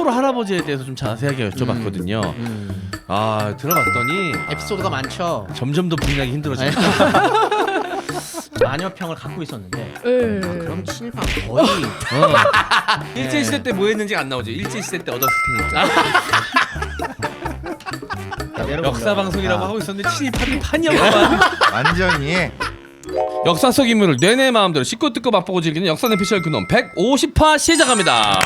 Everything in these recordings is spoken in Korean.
참고로 할아버지에 대해서 좀 자세하게 여쭤봤거든요. 아 들어봤더니 에피소드가 많죠. 점점 더 부인하기 힘들어집니다. 마녀평을 갖고 있었는데 그럼 친일파 거의 일제 시대 때 뭐 했는지 안 나오죠. 일제 시대 때 얻었을 역사 방송이라고 하고 있었는데 친일파는 판이었구만. 완전히 역사 속 인물을 뇌내 마음대로 씻고 뜯고 맛보고 즐기는 역사 내피셜 근원 150화 시작합니다.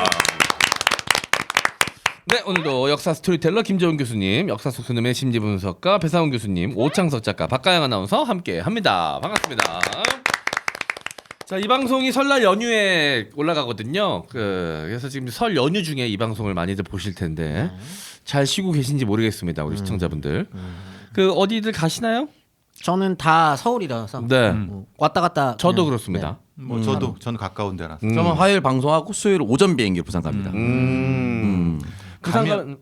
네, 오늘도 역사 스토리텔러 김재훈 교수님, 역사 속 스님의 심리 분석가 배상훈 교수님, 오창석 작가, 박가영 아나운서 함께합니다. 반갑습니다. 자, 이 방송이 설날 연휴에 올라가거든요. 그래서 지금 설 연휴 중에 이 방송을 많이들 보실 텐데 잘 쉬고 계신지 모르겠습니다, 우리 시청자분들. 그 어디들 가시나요? 저는 다 서울이라서 네, 왔다 갔다. 저도 그냥, 그렇습니다. 뭐 저는 가까운 데라서. 저는 화요일 방송하고 수요일 오전 비행기로 부산 갑니다. 부산 가면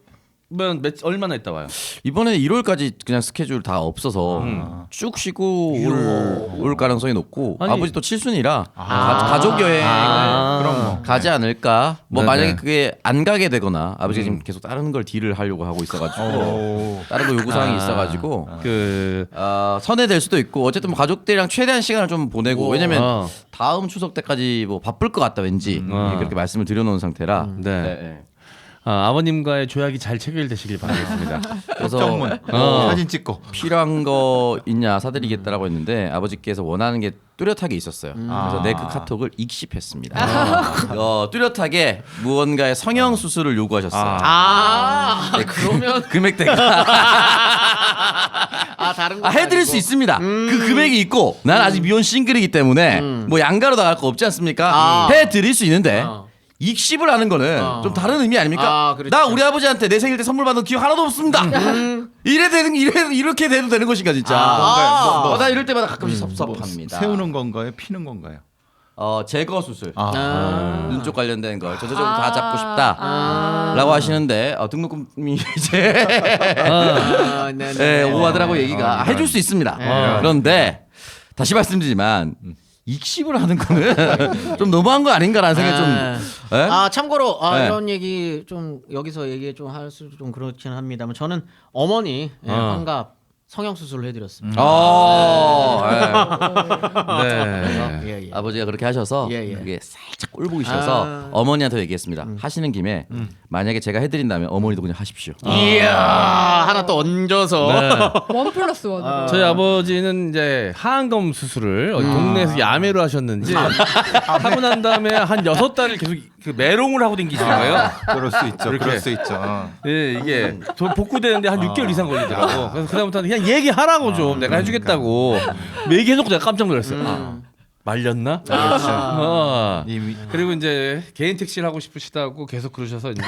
얼마나 있다 와요? 이번에 1월까지 그냥 스케줄 다 없어서 쭉 쉬고 올 가능성이 높고 아니, 아버지 또 칠순이라 가족 여행을 그럼 뭐 가지 않을까. 뭐 네네. 만약에 그게 안 가게 되거나 아버지가 지금 계속 다른 걸 딜을 하려고 하고 있어가지고 다른 거 요구사항이 있어가지고 선회될 수도 있고 어쨌든 뭐 가족들이랑 최대한 시간을 좀 보내고 왜냐면 다음 추석 때까지 뭐 바쁠 것 같다 왠지 그렇게 말씀을 드려놓은 상태라. 네. 아버님과의 조약이 잘 체결되시길 바라겠습니다. 그래서 정문 사진 찍고 필요한 거 있냐 사드리겠다라고 했는데 아버지께서 원하는 게 뚜렷하게 있었어요. 그래서 내 그 카톡을 익십했습니다. 뚜렷하게 무언가의 성형 수술을 요구하셨어요. 그러면 금액대가 다른 거 해드릴 수 있습니다. 그 금액이 있고 난 아직 미혼 싱글이기 때문에 뭐 양가로 나갈 거 없지 않습니까? 해드릴 수 있는데 익십을 하는 거는 좀 다른 의미 아닙니까? 그렇죠. 나 우리 아버지한테 내 생일 때 선물 받은 기억 하나도 없습니다. 이렇게 돼도 되는 것인가 진짜. 나 이럴 때마다 가끔씩 섭섭합니다. 세우는 건가요? 피는 건가요? 제거 수술. 눈 쪽 관련된 걸 전체적으로 다 잡고 싶다라고 하시는데 등록금이 이제 오하더라고 얘기가 해줄 수 있습니다. 그런데 다시 말씀드리지만 익십을 하는 거는 좀 너무한 거 아닌가라는 생각이 좀. 참고로 이런 얘기 좀 여기서 얘기 좀 할 수 좀 그렇긴 합니다만 저는 어머니 환갑 성형 수술을 해드렸습니다. 네. 아버지가 그렇게 하셔서 그게 살짝 꼴 보기 싫어서 어머니한테 얘기했습니다. 하시는 김에 만약에 제가 해드린다면 어머니도 그냥 하십시오. 이야 하나 또 얹어서 원 플러스 원. 저희 아버지는 이제 하안검 수술을 동네에서 야매로 하셨는지 하고 난 다음에 한 6달을 계속 그 메롱을 하고 댕기시는 거예요. 그럴 수 있죠. 이렇게. 그럴 수 있죠. 예, 이게 저 복구되는데 한 6개월 이상 걸리더라고. 그래서 그다음부터는 그냥 얘기하라고 좀 내가 해주겠다고 얘기해놓고 내가 깜짝 놀랐어요. 말렸나? 이미 그리고 이제 개인 택시를 하고 싶으시다고 계속 그러셔서 이제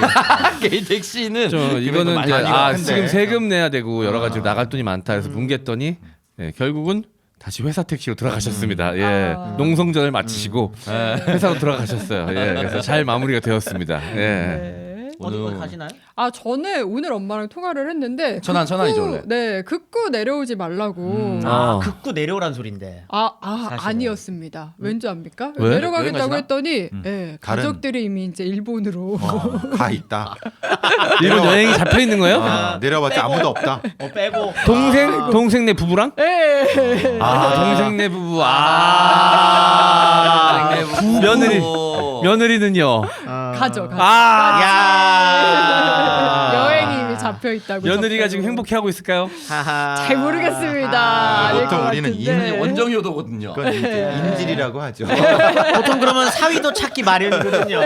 개인 택시는 이거는 이제 많이 지금 세금 내야 되고 여러 가지로 나갈 돈이 많다 해서 뭉갰더니 결국은 다시 회사 택시로 들어가셨습니다. 농성전을 마치시고 회사로 들어가셨어요. 그래서 잘 마무리가 되었습니다. 어디 가시나요? 저는 오늘 엄마랑 통화를 했는데 천안이죠 원래. 네, 극구 내려오지 말라고. 극구 내려오란 소린데. 아니었습니다. 왠지 압니까? 왜? 내려가겠다고 여행 가시나? 했더니 가족들이 이미 이제 일본으로 가 있다. 일본 여행이 잡혀 있는 거예요? 내려봤자 아무도 없다. 빼고 동생네 부부랑? 동생네 부부. 며느리는요. 가죠. 여행이 이미 잡혀 있다고. 며느리가 지금 행복해하고 있을까요? 잘 모르겠습니다. 아닐 보통 것 우리는 같은데. 원정효도거든요. 그건 이제 인질이라고 하죠. 보통 그러면 사위도 찾기 마련이거든요.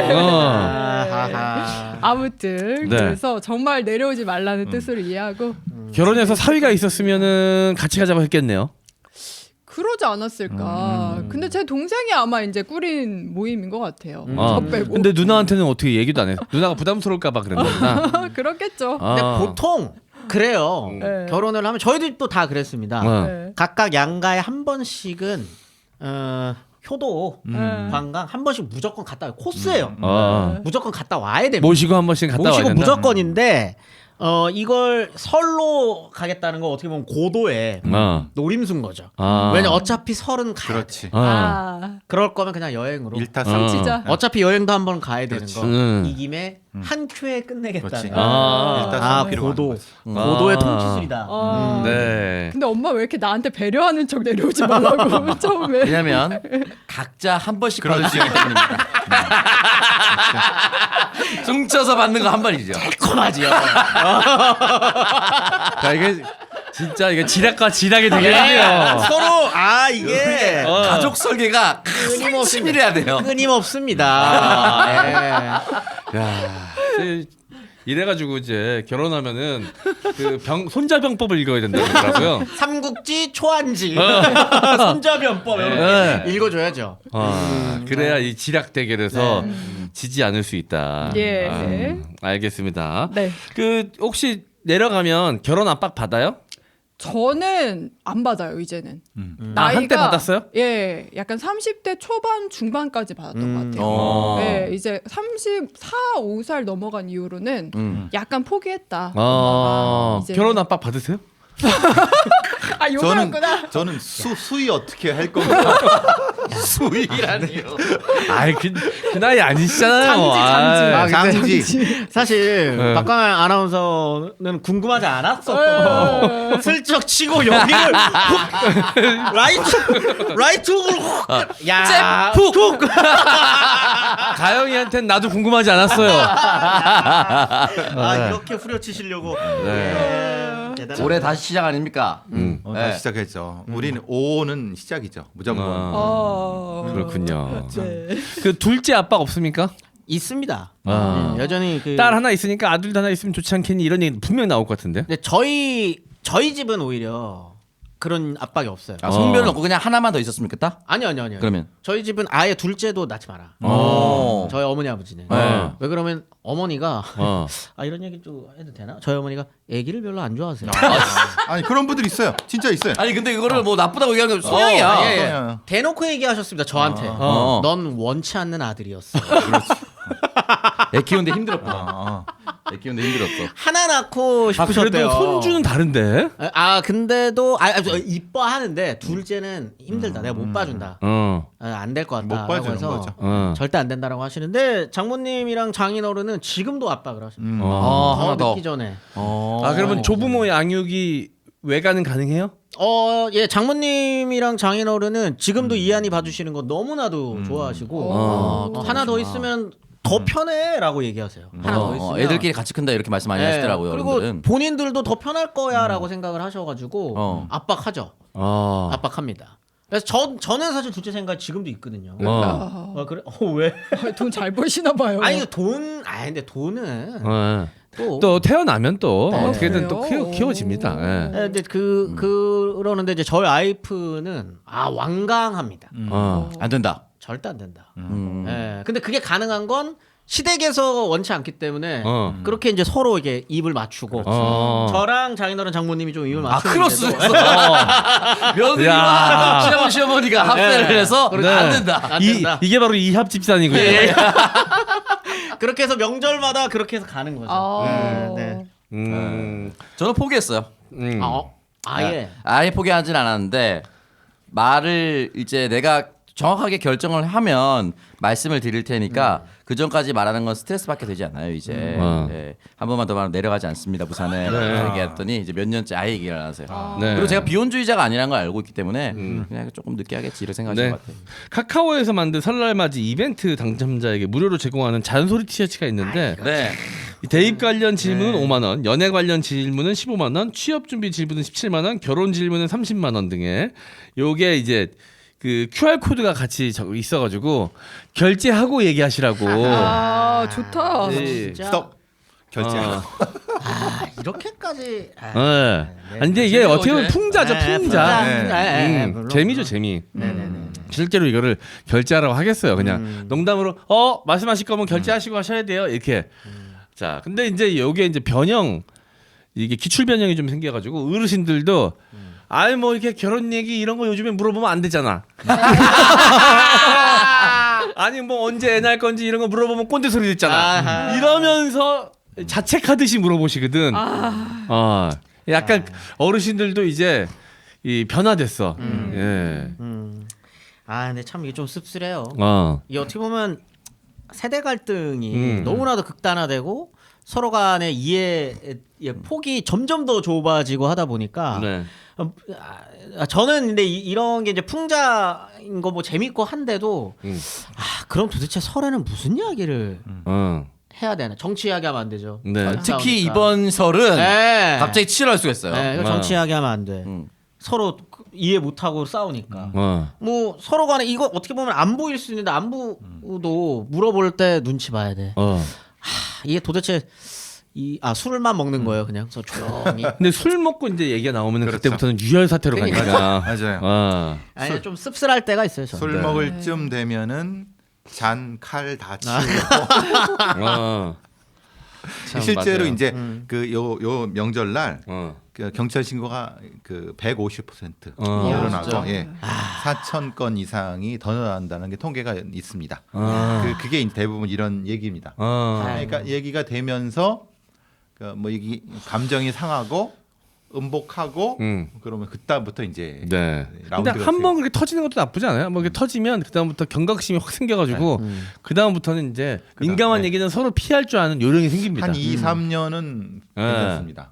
아무튼 네. 그래서 정말 내려오지 말라는 뜻을 이해하고 결혼해서 사위가 있었으면은 같이 가자고 했겠네요. 그러지 않았을까. 근데 제 동생이 아마 이제 꾸린 모임인 것 같아요. 저 빼고. 근데 누나한테는 어떻게 얘기도 안 해? 누나가 부담스러울까봐 그랬나? 그렇겠죠. 근데 보통 그래요. 네. 결혼을 하면 저희도 또 다 그랬습니다. 네. 각각 양가에 한 번씩은 효도 관광 한 번씩 무조건 갔다 와요. 코스예요. 무조건 갔다 와야 됩니다. 모시고 한 번씩 갔다 와야 모시고 된다. 무조건인데 이걸 설로 가겠다는 건 어떻게 보면 고도의 노림수인 거죠. 왜냐 어차피 설은 가야 돼. 그렇지. 그럴 거면 그냥 여행으로. 일타삼. 진짜. 어차피 여행도 한 번 가야 되는 그렇지. 거. 이 김에 한 큐에 끝내겠다는. 그렇지. 아. 아, 일단 고도. 아. 고도의 통치술이다. 아. 네. 근데 엄마 왜 이렇게 나한테 배려하는 척 내려오지 말라고 처음에. 왜냐면 각자 한 번씩 받을 수 있기 때문입니다. 뭉쳐서 받는 거 한 번이죠. 달콤하지요. 자, 이게 진짜 이게 지략과 지략이 되겠네요. 서로 이게 가족 설계가 치밀해야 돼요. 끊임없습니다. 이래가지고 이제 결혼하면은 그 손자병법을 읽어야 된다고 하더라고요. 삼국지 초안지 손자변법 네. 읽어줘야죠. 그래야 이 지략 대결에서 지지 않을 수 있다. 예. 알겠습니다. 네. 그 혹시 내려가면 결혼 압박 받아요? 저는 안 받아요 이제는. 한때 받았어요? 예, 약간 30대 초반 중반까지 받았던 것 같아요. 어. 네, 이제 34, 5살 넘어간 이후로는 약간 포기했다. 이제는. 결혼 압박 받으세요? 요거였구나. 저는 수위 어떻게 할 겁니까? 수익이라니요. 아이 그 나이 아니시잖아요. 장지. 장지. 사실 네. 박강현 아나운서는 궁금하지 않았었던 거. 슬쩍 치고 여기를 라이트 훅을 훅. 야, 훅! 가영이한테는 나도 궁금하지 않았어요. 이렇게 후려치시려고. 대단하다. 올해 다시 시작 아닙니까? 다시 시작했죠. 우리는 5는 시작이죠. 무조건. 그렇군요. 네. 그 둘째 압박 없습니까? 있습니다. 아. 여전히 그 딸 하나 있으니까 아들도 하나 있으면 좋지 않겠니 이런 얘기 분명 나올 것 같은데. 근데 저희 집은 오히려 그런 압박이 없어요. 성별은 없고 그냥 하나만 더 있었으면 좋겠다. 아니요. 그러면? 저희 집은 아예 둘째도 낳지 마라. 저희 어머니 아버지는. 네. 왜 그러면 어머니가 어. 이런 얘기 좀 해도 되나? 저희 어머니가 아기를 별로 안 좋아하세요. 아니 그런 분들 있어요. 진짜 있어요. 아니 근데 이거를 뭐 나쁘다고 얘기하는 게 소양이야. 예. 대놓고 얘기하셨습니다. 저한테. 넌 원치 않는 아들이었어. 애 키우는데 힘들었구나. 애 키우는데 힘들었어. 하나 낳고 아 싶으셨대요. 그래도 손주는 다른데. 근데도 이뻐하는데 둘째는 힘들다. 내가 못 봐준다. 안 될 것 같다. 못 봐주는 해서 거죠. 절대 안 된다라고 하시는데 장모님이랑 장인어른은 지금도 압박을 하십니다. 하나 더. 늦기 전에. 아 그러면 조부모 양육이 외가는 가능해요? 예, 장모님이랑 장인어른은 지금도 이한이 봐주시는 거 너무나도 좋아하시고 하나 더 있으면 더 편해라고 얘기하세요. 하나 더 있으면 애들끼리 같이 큰다 이렇게 말씀 많이 하시더라고요. 그리고 여러분들은. 본인들도 더 편할 거야라고 생각을 하셔가지고 압박하죠. 압박합니다. 그래서 저는 사실 둘째 생각 지금도 있거든요. 그래? 왜? 돈 잘 버시나 봐요. 아니 근데 돈은 또 태어나면 또 네. 어떻게든 또 그래요? 키워집니다. 예. 근데 그러는데 이제 저희 와이프는 완강합니다. 안 된다. 절대 안 된다. 근데 그게 가능한 건 시댁에서 원치 않기 때문에 그렇게 이제 서로 이게 입을 맞추고 저랑 장인어른 장모님이 좀 입을 맞추고 크로스했어. 며느리와 시어머니 시어머니가 합세를 해서 안 된다. 안 된다. 이게 바로 이합 집산이고요. 그렇게 해서 명절마다 그렇게 해서 가는 거죠. 네. 저는 포기했어요. 아예 포기하진 않았는데 말을 이제 내가 정확하게 결정을 하면 말씀을 드릴 테니까 그 전까지 말하는 건 스트레스 받게 되지 않아요 이제. 네. 한 번만 더 말하면 내려가지 않습니다 부산에 얘기했더니 이제 몇 년째 아예 얘기를 안 하세요. 네. 그리고 제가 비혼주의자가 아니라는 걸 알고 있기 때문에 그냥 조금 늦게 하겠지 이런 생각하신 것 같아요. 카카오에서 만든 설날 맞이 이벤트 당첨자에게 무료로 제공하는 잔소리 티셔츠가 있는데 네. 대입 관련 질문은 5만 원, 연애 관련 질문은 15만 원, 취업 준비 질문은 17만 원, 결혼 질문은 30만 원 등의 요게 이제 그 QR 코드가 같이 있어가지고 결제하고 얘기하시라고. 좋다. 네. 스톱. 결제하고. 이렇게까지. 아니 근데 이게 어떻게 보면 풍자죠, 풍자. 물론. 재미죠, 재미. 실제로 이거를 결제하라고 하겠어요. 그냥 농담으로 말씀하실 거면 결제하시고 하셔야 돼요. 이렇게. 자, 근데 이제 요게 이제 변형 이게 기출 변형이 좀 생겨가지고 어르신들도 아이 뭐 이렇게 결혼 얘기 이런 거 요즘에 물어보면 안 되잖아. 아니 뭐 언제 애 낳을 건지 이런 거 물어보면 꼰대 소리 듣잖아. 이러면서 자책하듯이 물어보시거든. 약간 어르신들도 이제 이 변화됐어. 예. 근데 참 이게 좀 씁쓸해요. 어. 이게 어떻게 보면 세대 갈등이 너무나도 극단화되고 서로 간의 이해의 폭이 점점 더 좁아지고 하다 보니까 네. 저는 근데 이런 게 이제 풍자인 거 뭐 재밌고 한데도 그럼 도대체 설에는 무슨 이야기를 해야 되나? 정치 이야기하면 안 되죠. 네. 특히 이번 설은 네. 갑자기 치열할 수가 있어요. 네, 이거 정치 이야기하면 안 돼. 서로 이해 못하고 싸우니까. 뭐 서로 간에 이거 어떻게 보면 안부일 수 있는데 안부도 물어볼 때 눈치 봐야 돼. 이게 도대체 술만 먹는 거예요, 그냥. 그래서 조용히. 근데 술 먹고 이제 얘기가 나오면 그렇죠. 그때부터는 유혈 사태로 가니까. 맞아요. 아니 좀 씁쓸할 때가 있어요, 저는. 술 먹을 쯤 되면은 잔, 칼 다 치우고 참 실제로 맞아요. 이제 그 요 명절날 어. 그 경찰 신고가 그 150% 어. 늘어나고 진짜? 예. 4천 건 이상이 더 늘어난다는 게 통계가 있습니다. 그게 이제 대부분 이런 얘기입니다. 그러니까 얘기가 되면서 뭐 이게 감정이 상하고 음복하고 그러면 그다음부터 이제 네. 근데 라운드가 한 번 그렇게 터지는 것도 나쁘지 않아요. 뭐 이렇게 터지면 그다음부터 경각심이 확 생겨가지고 그다음부터는 이제 민감한 네. 얘기는 서로 피할 줄 아는 요령이 생깁니다. 한 2, 3년은 괜찮습니다.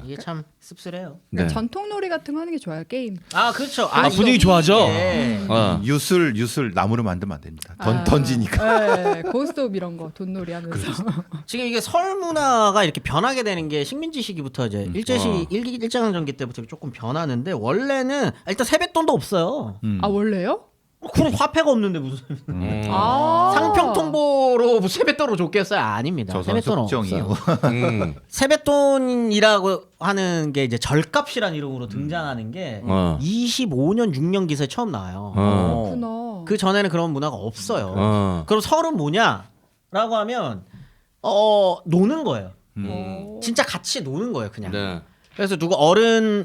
이게 참 씁쓸해요. 네. 전통놀이 같은 거 하는 게 좋아요. 게임. 그렇죠. 분위기 좋아져. 예. 유술 나무로 만들면 안 됩니다. 던지니까. 네, 고스톱 이런 거 돈놀이 하면서. 지금 이게 설 문화가 이렇게 변하게 되는 게 식민지 시기부터 이제 일제강점기 때부터 조금 변하는데 원래는 일단 세뱃돈도 없어요. 아 원래요? 그럼 화폐가 없는데 무슨 아 상평통보로 세뱃돈으로 줬겠어요? 아닙니다. 조선 세뱃돈 숙정이요. 없어요. 세뱃돈이라고 하는 게 이제 절값이라는 이름으로 등장하는 게 25년 6년 기사에 처음 나와요. 그렇구나. 그 전에는 그런 문화가 없어요. 그럼 설은 뭐냐라고 하면 노는 거예요. 진짜 같이 노는 거예요, 그냥. 네. 그래서 누구 어른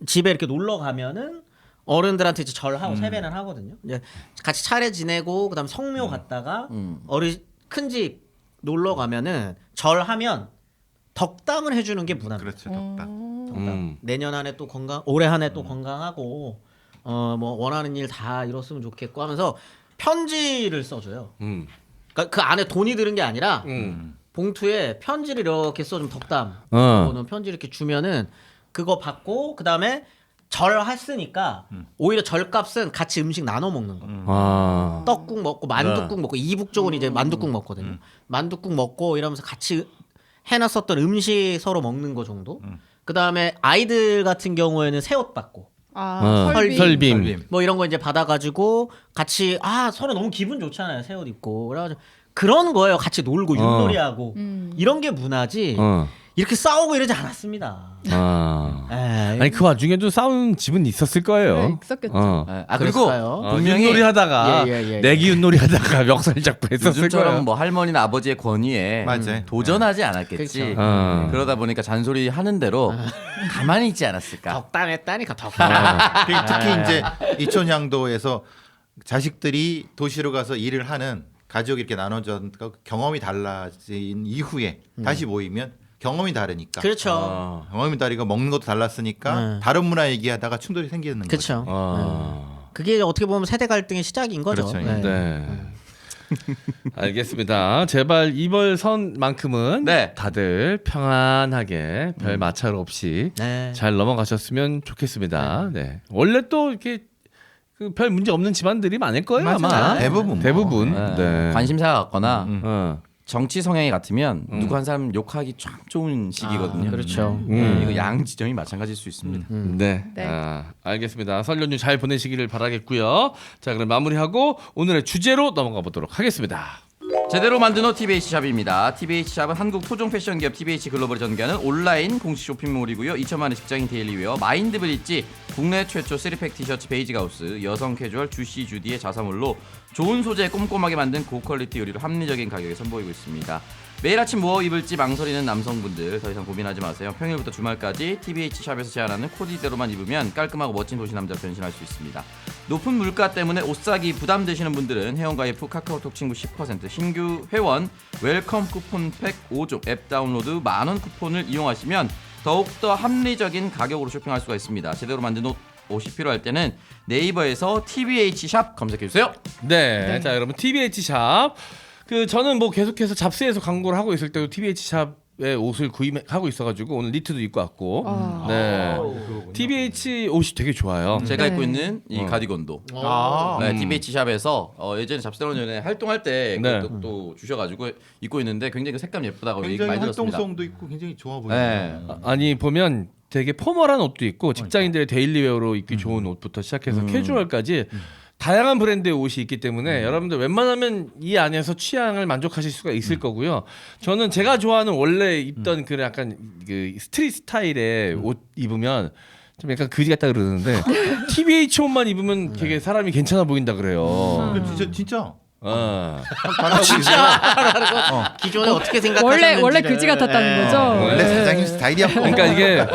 집에 이렇게 놀러 가면은 어른들한테 이제 절하고 세배는 하거든요. 이제 같이 차례 지내고 그다음 성묘 갔다가 어른 큰 집 놀러 가면은 절하면 덕담을 해주는 게 문화입니다. 그렇죠. 덕담. 덕담. 내년 안에 또 올해 한 해 또 건강하고 뭐 원하는 일 다 이뤘으면 좋겠고 하면서 편지를 써줘요. 그러니까 그 안에 돈이 드는 게 아니라 봉투에 편지를 이렇게 써주면 덕담. 그거는 편지 이렇게 주면은 그거 받고 그 다음에 절했으니까 오히려 절값은 같이 음식 나눠 먹는 거. 떡국 먹고 만둣국 먹고 이북 쪽은 이제 만둣국 먹거든요. 만둣국 먹고 이러면서 같이 해놨었던 음식 서로 먹는 거 정도. 그 다음에 아이들 같은 경우에는 새 옷 받고. 설빔. 뭐 이런 거 이제 받아가지고 같이 서로 너무 기분 좋잖아요. 새 옷 입고. 그래가지고 그런 거예요. 같이 놀고 윷놀이하고 이런 게 문화지. 이렇게 싸우고 이러지 않았습니다. 아니 그 와중에도 싸우는 집은 있었을 거예요. 네, 있었겠죠. 그리고 분명히 윷놀이 하다가 내기 윷놀이 하다가 멱살 잡고 했었을 거예요. 요즘처럼 뭐 할머니나 아버지의 권위에 맞아요. 도전하지 않았겠지. 그렇죠. 그러다 보니까 잔소리 하는 대로 가만히 있지 않았을까. 덕담했다니까 덕담. 특히 이제 이촌향도에서 자식들이 도시로 가서 일을 하는 가족이 이렇게 나눠져 경험이 달라진 이후에 다시 모이면 경험이 다르니까. 그렇죠. 경험이 다르고 먹는 것도 달랐으니까 다른 문화 얘기하다가 충돌이 생기는 거죠. 그렇죠. 그게 어떻게 보면 세대 갈등의 시작인 거죠. 그렇죠. 네. 알겠습니다. 제발 이번 선만큼은 네. 다들 평안하게 별 마찰 없이 네. 잘 넘어가셨으면 좋겠습니다. 네. 원래 또 이렇게 그 별 문제 없는 집안들이 많을 거예요, 아마. 대부분. 네. 관심사가 같거나 정치 성향이 같으면 누구 한 사람 욕하기 참 좋은 시기거든요. 그렇죠. 이거 양 지점이 마찬가지일 수 있습니다. 네. 네. 알겠습니다. 설 연휴 잘 보내시기를 바라겠고요. 자, 그럼 마무리하고 오늘의 주제로 넘어가 보도록 하겠습니다. 제대로 만든 옷 TBH샵입니다. TBH샵은 한국 토종 패션 기업 TBH 글로벌이 전개하는 온라인 공식 쇼핑몰이고요. 2천만의 직장인 데일리웨어, 마인드브릿지, 국내 최초 3팩 티셔츠 베이지가우스, 여성 캐주얼 주시 주디의 자사몰로 좋은 소재 꼼꼼하게 만든 고퀄리티 의류를 합리적인 가격에 선보이고 있습니다. 매일 아침 뭐 입을지 망설이는 남성분들 더 이상 고민하지 마세요. 평일부터 주말까지 TBH샵에서 제안하는 코디대로만 입으면 깔끔하고 멋진 도시 남자로 변신할 수 있습니다. 높은 물가 때문에 옷 사기 부담되시는 분들은 회원가입 후 카카오톡 친구 10%, 신규 회원 웰컴 쿠폰팩 5종 앱 다운로드 만원 쿠폰을 이용하시면 더욱더 합리적인 가격으로 쇼핑할 수가 있습니다. 제대로 만든 옷이 필요할 때는 네이버에서 TBH샵 검색해주세요. 네. 자, 여러분 TBH 샵 그 저는 뭐 계속해서 잡스에서 광고를 하고 있을 때도 TBH 샵에 옷을 구입하고 있어가지고 오늘 니트도 입고 왔고. 네. TBH 옷이 되게 좋아요. 제가 네. 입고 있는 이 가디건도 네, TBH 샵에서 예전에 잡스런 전에 활동할 때 네. 또 주셔가지고 입고 있는데 굉장히 그 색감 예쁘다고 얘기 굉장히 많이 들었습니다. 활동성도 있고 굉장히 좋아 네. 보여요. 아니 보면 되게 포멀한 옷도 있고 직장인들의 데일리웨어로 입기 좋은 옷부터 시작해서 캐주얼까지 다양한 브랜드의 옷이 있기 때문에 여러분들 웬만하면 이 안에서 취향을 만족하실 수가 있을 거고요. 저는 제가 좋아하는 원래 입던 그 약간 그 스트릿 스타일의 옷 입으면 좀 약간 그지 같다 그러는데 TBH 옷만 입으면 되게 사람이 괜찮아 보인다 그래요. 진짜 기존에 어떻게 생각하셨는지 원래 그지 같았다는 거죠. 원래 사장님 스타일이었고. 그러니까 이게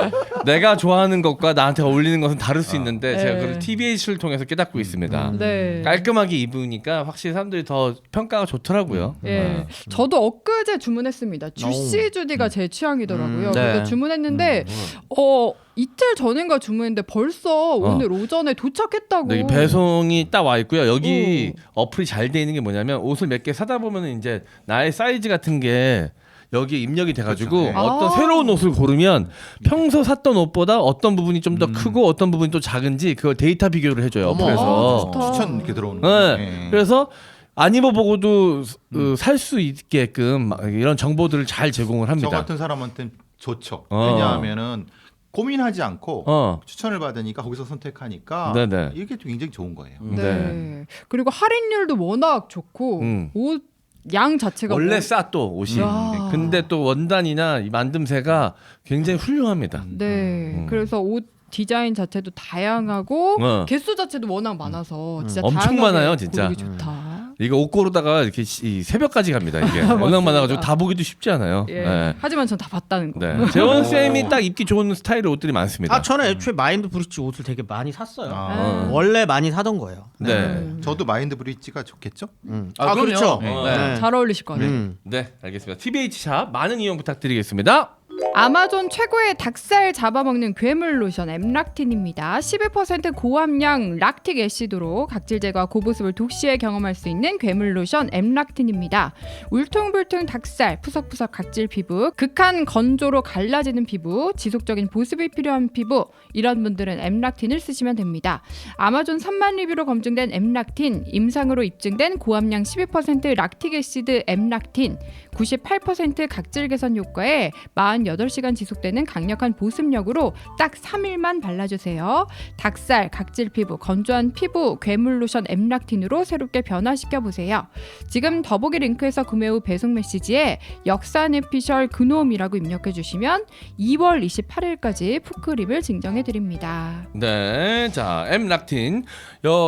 내가 좋아하는 것과 나한테 어울리는 것은 다를 수 있는데 제가 그걸 TBH를 통해서 깨닫고 있습니다. 네. 깔끔하게 입으니까 확실히 사람들이 더 평가가 좋더라고요. 예, 저도 엊그제 주문했습니다. 주시 주디가 제 취향이더라고요. 네. 그래서 주문했는데 이틀 전인가 주문했는데 벌써 오늘 오전에 도착했다고. 네, 배송이 딱 와 있고요. 여기 어플이 잘 돼 있는 게 뭐냐면 옷을 몇 개 사다 보면은 이제 나의 사이즈 같은 게 여기에 입력이 돼가지고 그렇죠. 어떤 새로운 옷을 고르면 평소 샀던 옷보다 어떤 부분이 좀 더 크고 어떤 부분이 또 작은지 그걸 데이터 비교를 해줘요. 어플에서. 좋다. 추천 이렇게 들어오는 네. 거예요. 그래서 안 입어보고도 살 수 있게끔 막 이런 정보들을 잘 제공을 저 합니다. 같은 사람한테는 좋죠. 왜냐하면은 고민하지 않고 추천을 받으니까 거기서 선택하니까 네네. 이게 굉장히 좋은 거예요. 네. 그리고 할인율도 워낙 좋고 옷 양 자체가 원래 뭐- 싸 또 옷이. 야. 근데 또 원단이나 이 만듦새가 굉장히 훌륭합니다. 네. 그래서 옷 디자인 자체도 다양하고 개수 자체도 워낙 많아서 진짜 엄청 다양하게 많아요, 진짜. 고르기 좋다. 이거 옷 고르다가 이렇게 이 새벽까지 갑니다. 이게 워낙 많아가지고 다 보기도 쉽지 않아요. 예. 네. 하지만 전 다 봤다는 거. 네. 재원 쌤이 딱 입기 좋은 스타일의 옷들이 많습니다. 저는 애초에 마인드 브릿지 옷을 되게 많이 샀어요. 아. 원래 많이 사던 거예요. 네. 저도 마인드 브릿지가 좋겠죠? 그럼요. 그렇죠. 네. 잘 어울리실 것 같아요. 네, 알겠습니다. TBH 샵 많은 이용 부탁드리겠습니다. 아마존 최고의 닭살 잡아먹는 괴물 로션 엠락틴입니다. 11% 고함량 락틱 애시드로 각질 제거와 고보습을 동시에 경험할 수 있는 괴물 로션 엠락틴입니다. 울퉁불퉁 닭살, 푸석푸석 각질 피부, 극한 건조로 갈라지는 피부, 지속적인 보습이 필요한 피부, 이런 분들은 엠락틴을 쓰시면 됩니다. 아마존 3만 리뷰로 검증된 엠락틴, 임상으로 입증된 고함량 12% 락틱 애시드 엠락틴, 98% 각질 개선 효과에 48시간 지속되는 강력한 보습력으로 딱 3일만 발라주세요. 닭살, 각질 피부, 건조한 피부, 괴물 로션 엠락틴으로 새롭게 변화시켜 보세요. 지금 더보기 링크에서 구매 후 배송 메시지에 역산 에피셜 그놈이라고 입력해 주시면 2월 28일까지 푸크림을 증정해 드립니다. 네, 자 엠락틴.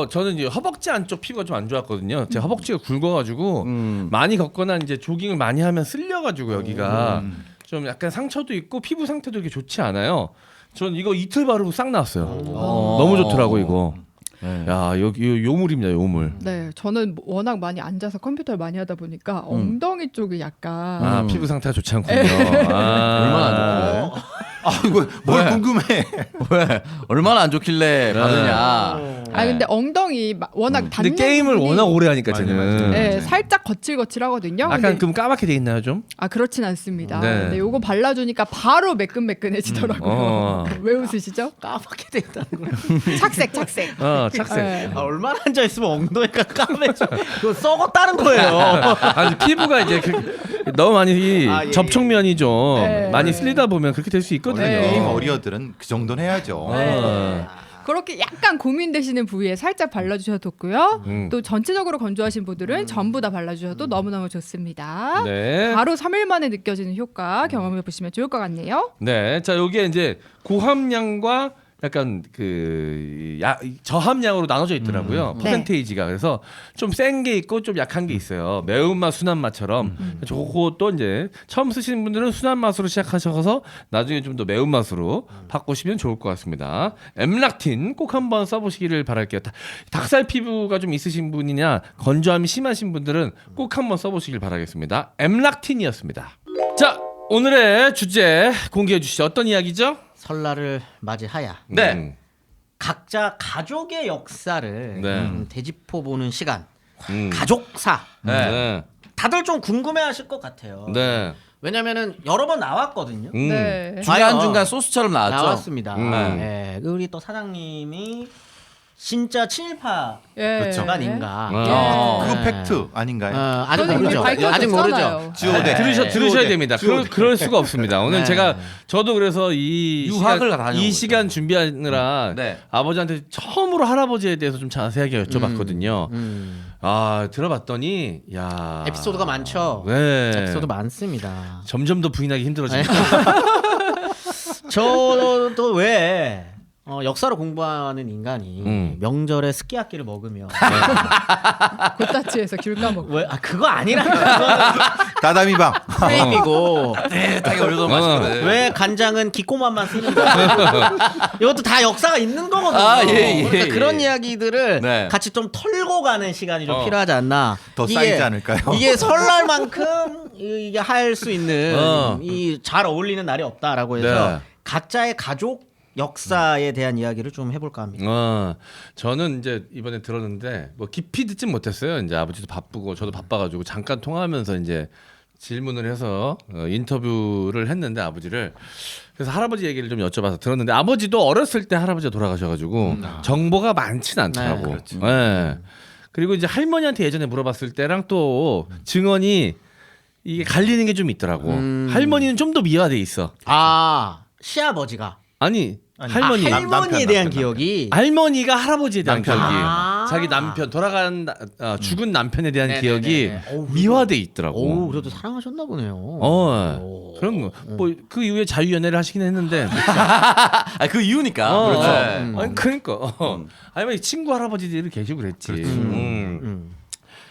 저는 이제 허벅지 안쪽 피부가 좀 안 좋았거든요. 제 허벅지가 굵어가지고 많이 걷거나 이제 조깅을 많이 하면 쓸려가지고 여기가 좀 약간 상처도 있고 피부 상태도 이렇게 좋지 않아요. 전 이거 이틀 바르고 싹 나왔어요. 너무 좋더라고 이거. 야 여기 요물입니다 요물. 네, 저는 워낙 많이 앉아서 컴퓨터를 많이 하다 보니까 엉덩이 쪽이 약간 피부 상태가 좋지 않군요. 얼마나 안 좋길래? 이거 뭘 왜? 궁금해? 왜? 얼마나 안 좋길래 받으냐? 근데 엉덩이 워낙 근데 닿는 게임을 부분이 워낙 오래 하니까 맞아, 쟤는. 맞아. 네, 살짝 거칠거칠하거든요. 약간 근데 좀 까맣게 돼 있나요 좀? 그렇진 않습니다. 네. 근데 요거 발라주니까 바로 매끈매끈해지더라고요. 왜 웃으시죠? 까맣게 된다는 거. 착색. 착색. 네. 얼마나 앉아 있으면 엉덩이가 까매져. 그거 썩었다는 거예요. 아니 피부가 이제 너무 많이 예. 접촉면이 좀 네. 많이 쓸리다 보면 그렇게 될 수 있거든요. 네. 게임 어리어들은 그 정도는 해야죠. 그렇게 약간 고민되시는 부위에 살짝 발라주셔도 좋고요. 또 전체적으로 건조하신 분들은 전부 다 발라주셔도 너무너무 좋습니다. 네. 바로 3일 만에 느껴지는 효과 경험해 보시면 좋을 것 같네요. 네. 자, 여기에 이제 고함량과 약간 저함량으로 나눠져 있더라고요. 퍼센테이지가. 그래서 좀 센 게 있고 좀 약한 게 있어요. 매운맛, 순한맛처럼. 그것도 이제 처음 쓰시는 분들은 순한 맛으로 시작하셔서 나중에 좀 더 매운맛으로 바꾸시면 좋을 것 같습니다. 엠락틴 꼭 한번 써보시기를 바랄게요. 닭살 피부가 좀 있으신 분이냐 건조함이 심하신 분들은 꼭 한번 써보시길 바라겠습니다. 엠락틴이었습니다. 자, 오늘의 주제 공개해 주시죠. 어떤 이야기죠? 설날을 맞이하야 네. 각자 가족의 역사를 네. 되짚어 보는 시간. 음. 가족사. 네. 다들 좀 궁금해하실 것 같아요. 네. 왜냐면은 여러 번 나왔거든요. 네. 중간중간 소스처럼 나왔죠. 나왔습니다. 음. 네. 우리 또 사장님이 진짜 친일파가 예. 그렇죠. 아닌가. 아. 그 팩트 아닌가요? 아직 그건 이미 모르죠. 밝혀졌잖아요. 아직 모르죠. 주오대. 들으셔야 됩니다. 그럴 수가 없습니다. 오늘 네. 저도 그래서 이 유학을 시간, 다녀오고 이 시간 준비하느라 네. 아버지한테 처음으로 할아버지에 대해서 좀 자세하게 여쭤봤거든요. 아 들어봤더니 야 에피소드가 많죠. 네. 에피소드 많습니다. 점점 더 부인하기 힘들어집니다. 저도 왜 역사를 공부하는 인간이 명절에 스키야키를 먹으며 고타치에서 귤 까먹고. 왜 그거 아니라니까. 다다미방. 그거는 프레임이고 따뜻하게 올려놓으면 맛있거든. 왜 간장은 기꼬만만 쓰는가. 이것도 다 역사가 있는 거거든요. 아, 예, 예, 그러니까 예. 그런 이야기들을 네. 같이 좀 털고 가는 시간이 좀 필요하지 않나. 더 쌓이지 않을까요? 이게 설날만큼 이게 할 수 있는 이 잘 어울리는 날이 없다라고 해서 네. 각자의 가족 역사에 대한 이야기를 좀 해볼까 합니다. 저는 이제 이번에 들었는데 뭐 깊이 듣진 못했어요. 이제 아버지도 바쁘고 저도 바빠가지고 잠깐 통화하면서 이제 질문을 해서 인터뷰를 했는데 아버지를 그래서 할아버지 얘기를 좀 여쭤봐서 들었는데 아버지도 어렸을 때 할아버지가 돌아가셔가지고 정보가 많진 않더라고. 네. 그리고 이제 할머니한테 예전에 물어봤을 때랑 또 증언이 이게 갈리는 게 좀 있더라고. 할머니는 좀 더 미화돼 있어. 아 시아버지가 아니 할머니. 할머니에 대한 기억이 할머니가 할아버지에 대한 남편. 기억이 아. 자기 남편 죽은 남편에 대한 네네네네. 기억이 어우, 미화돼 있더라고. 오 그래도 사랑하셨나 보네요. 그런 거. 뭐 그 이후에 자유연애를 하시긴 했는데. 그 이유니까. 그렇죠. 네. 아니 그러니까. 아니 친구 할아버지들이 계시고 그랬지.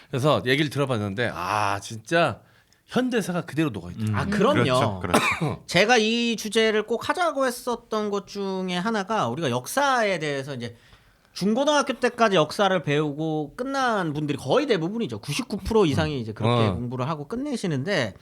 그래서 얘기를 들어봤는데 아 진짜 현대사가 그대로 녹아 있다. 아 그럼요. 그렇죠. 제가 이 주제를 꼭 하자고 했었던 것 중에 하나가 우리가 역사에 대해서 이제 중고등학교 때까지 역사를 배우고 끝난 분들이 거의 대부분이죠. 99% 이상이 이제 그렇게 공부를 하고 끝내시는데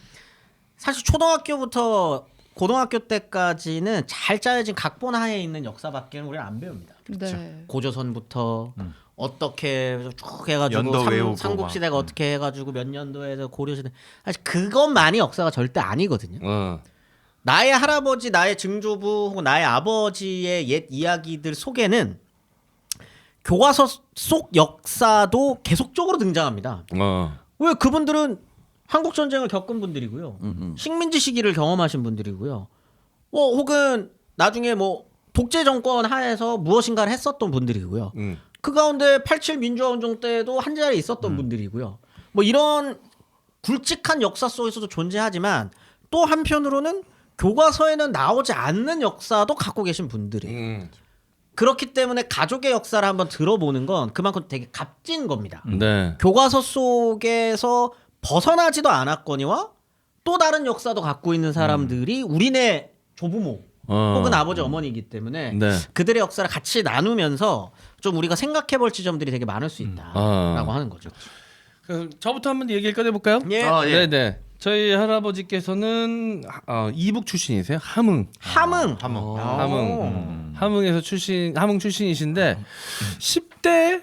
사실 초등학교부터 고등학교 때까지는 잘 짜여진 각본 하에 있는 역사밖에는 우리는 안 배웁니다. 네. 고조선부터 어떻게 쭉 해가지고 연도 외우고 삼국시대가 어떻게 해가지고 몇 년도에서 고려시대 사실 그것만이 역사가 절대 아니거든요. 나의 할아버지, 나의 증조부 혹은 나의 아버지의 옛 이야기들 속에는 교과서 속 역사도 계속적으로 등장합니다. 왜 그분들은 한국 전쟁을 겪은 분들이고요, 식민지 시기를 경험하신 분들이고요, 혹은 나중에 뭐 독재 정권 하에서 무엇인가를 했었던 분들이고요. 그 가운데 87 민주화운동 때도 한 자리에 있었던 분들이고요. 뭐 이런 굵직한 역사 속에서도 존재하지만 또 한편으로는 교과서에는 나오지 않는 역사도 갖고 계신 분들이에요. 그렇기 때문에 가족의 역사를 한번 들어보는 건 그만큼 되게 값진 겁니다. 네. 교과서 속에서 벗어나지도 않았거니와 또 다른 역사도 갖고 있는 사람들이 우리네 조부모 혹은 아버지 어머니이기 때문에 네. 그들의 역사를 같이 나누면서 좀 우리가 생각해볼 지점들이 되게 많을 수 있다라고 하는 거죠. 그럼 저부터 한번 얘기를 꺼내볼까요? 예. 네, 네. 저희 할아버지께서는 이북 출신이세요. 함흥. 함흥. 함흥에서 함흥 출신이신데 10대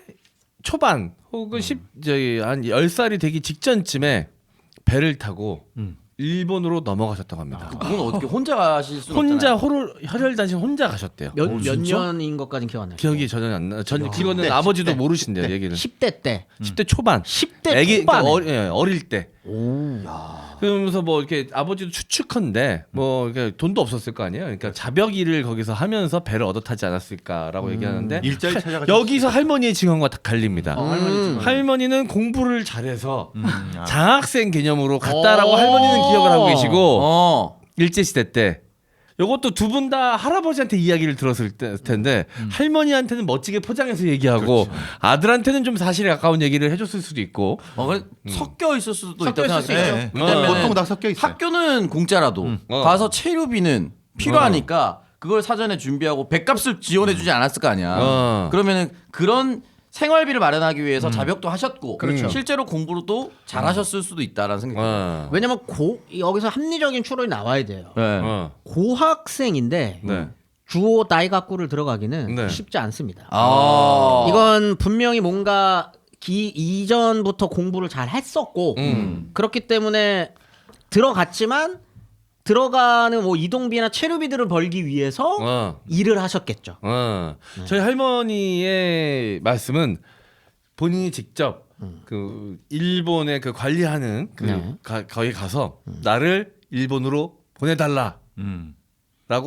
초반 혹은 한 10살이 되기 직전쯤에 배를 타고 일본으로 넘어가셨다고 합니다. 그건 어떻게 혼자 가실 수는 혼자 없잖아요. 혈혈단신 혼자 가셨대요. 몇 년인 것까지는 기억 안 나요. 기억이 전혀 안 나. 전 그거는 10대, 아버지도 10대. 모르신대요. 얘기를. 10대 때. 10대 초반. 10대 애기 초반에. 그러니까 어릴 때. 그러면서 뭐 이렇게 아버지도 추측컨대 뭐 이렇게 돈도 없었을 거 아니에요. 그러니까 자벽 일을 거기서 하면서 배를 얻어 타지 않았을까라고 얘기하는데 일자리 찾아가지고 여기서 할머니의 증언과 다 갈립니다. 할머니는 공부를 잘해서 장학생 개념으로 갔다라고 할머니는 기억을 하고 계시고 일제 시대 때. 요것도 두 분 다 할아버지한테 이야기를 들었을 텐데 할머니한테는 멋지게 포장해서 얘기하고 아들한테는 좀 사실에 가까운 얘기를 해줬을 수도 있고 섞여 있을 수도 섞여 있다고 있을 수 생각해요. 있죠. 왜냐면 보통 다 섞여 있어요. 학교는 공짜라도 가서 체류비는 필요하니까 그걸 사전에 준비하고 백값을 지원해주지 않았을 거 아니야. 그러면은 그런 생활비를 마련하기 위해서 자벽도 하셨고 실제로 공부도 잘하셨을 수도 있다라는 생각이 들어요. 왜냐면 여기서 합리적인 추론이 나와야 돼요. 네. 고학생인데 네. 주오 다이가쿠를 들어가기는 네. 쉽지 않습니다. 아. 이건 분명히 뭔가 이전부터 공부를 잘 했었고 그렇기 때문에 들어갔지만 들어가는 뭐 이동비나 체류비들을 벌기 위해서 일을 하셨겠죠. 저희 할머니의 말씀은 본인이 직접 그 일본에 그 관리하는 그 거기 가서 나를 일본으로 보내달라라고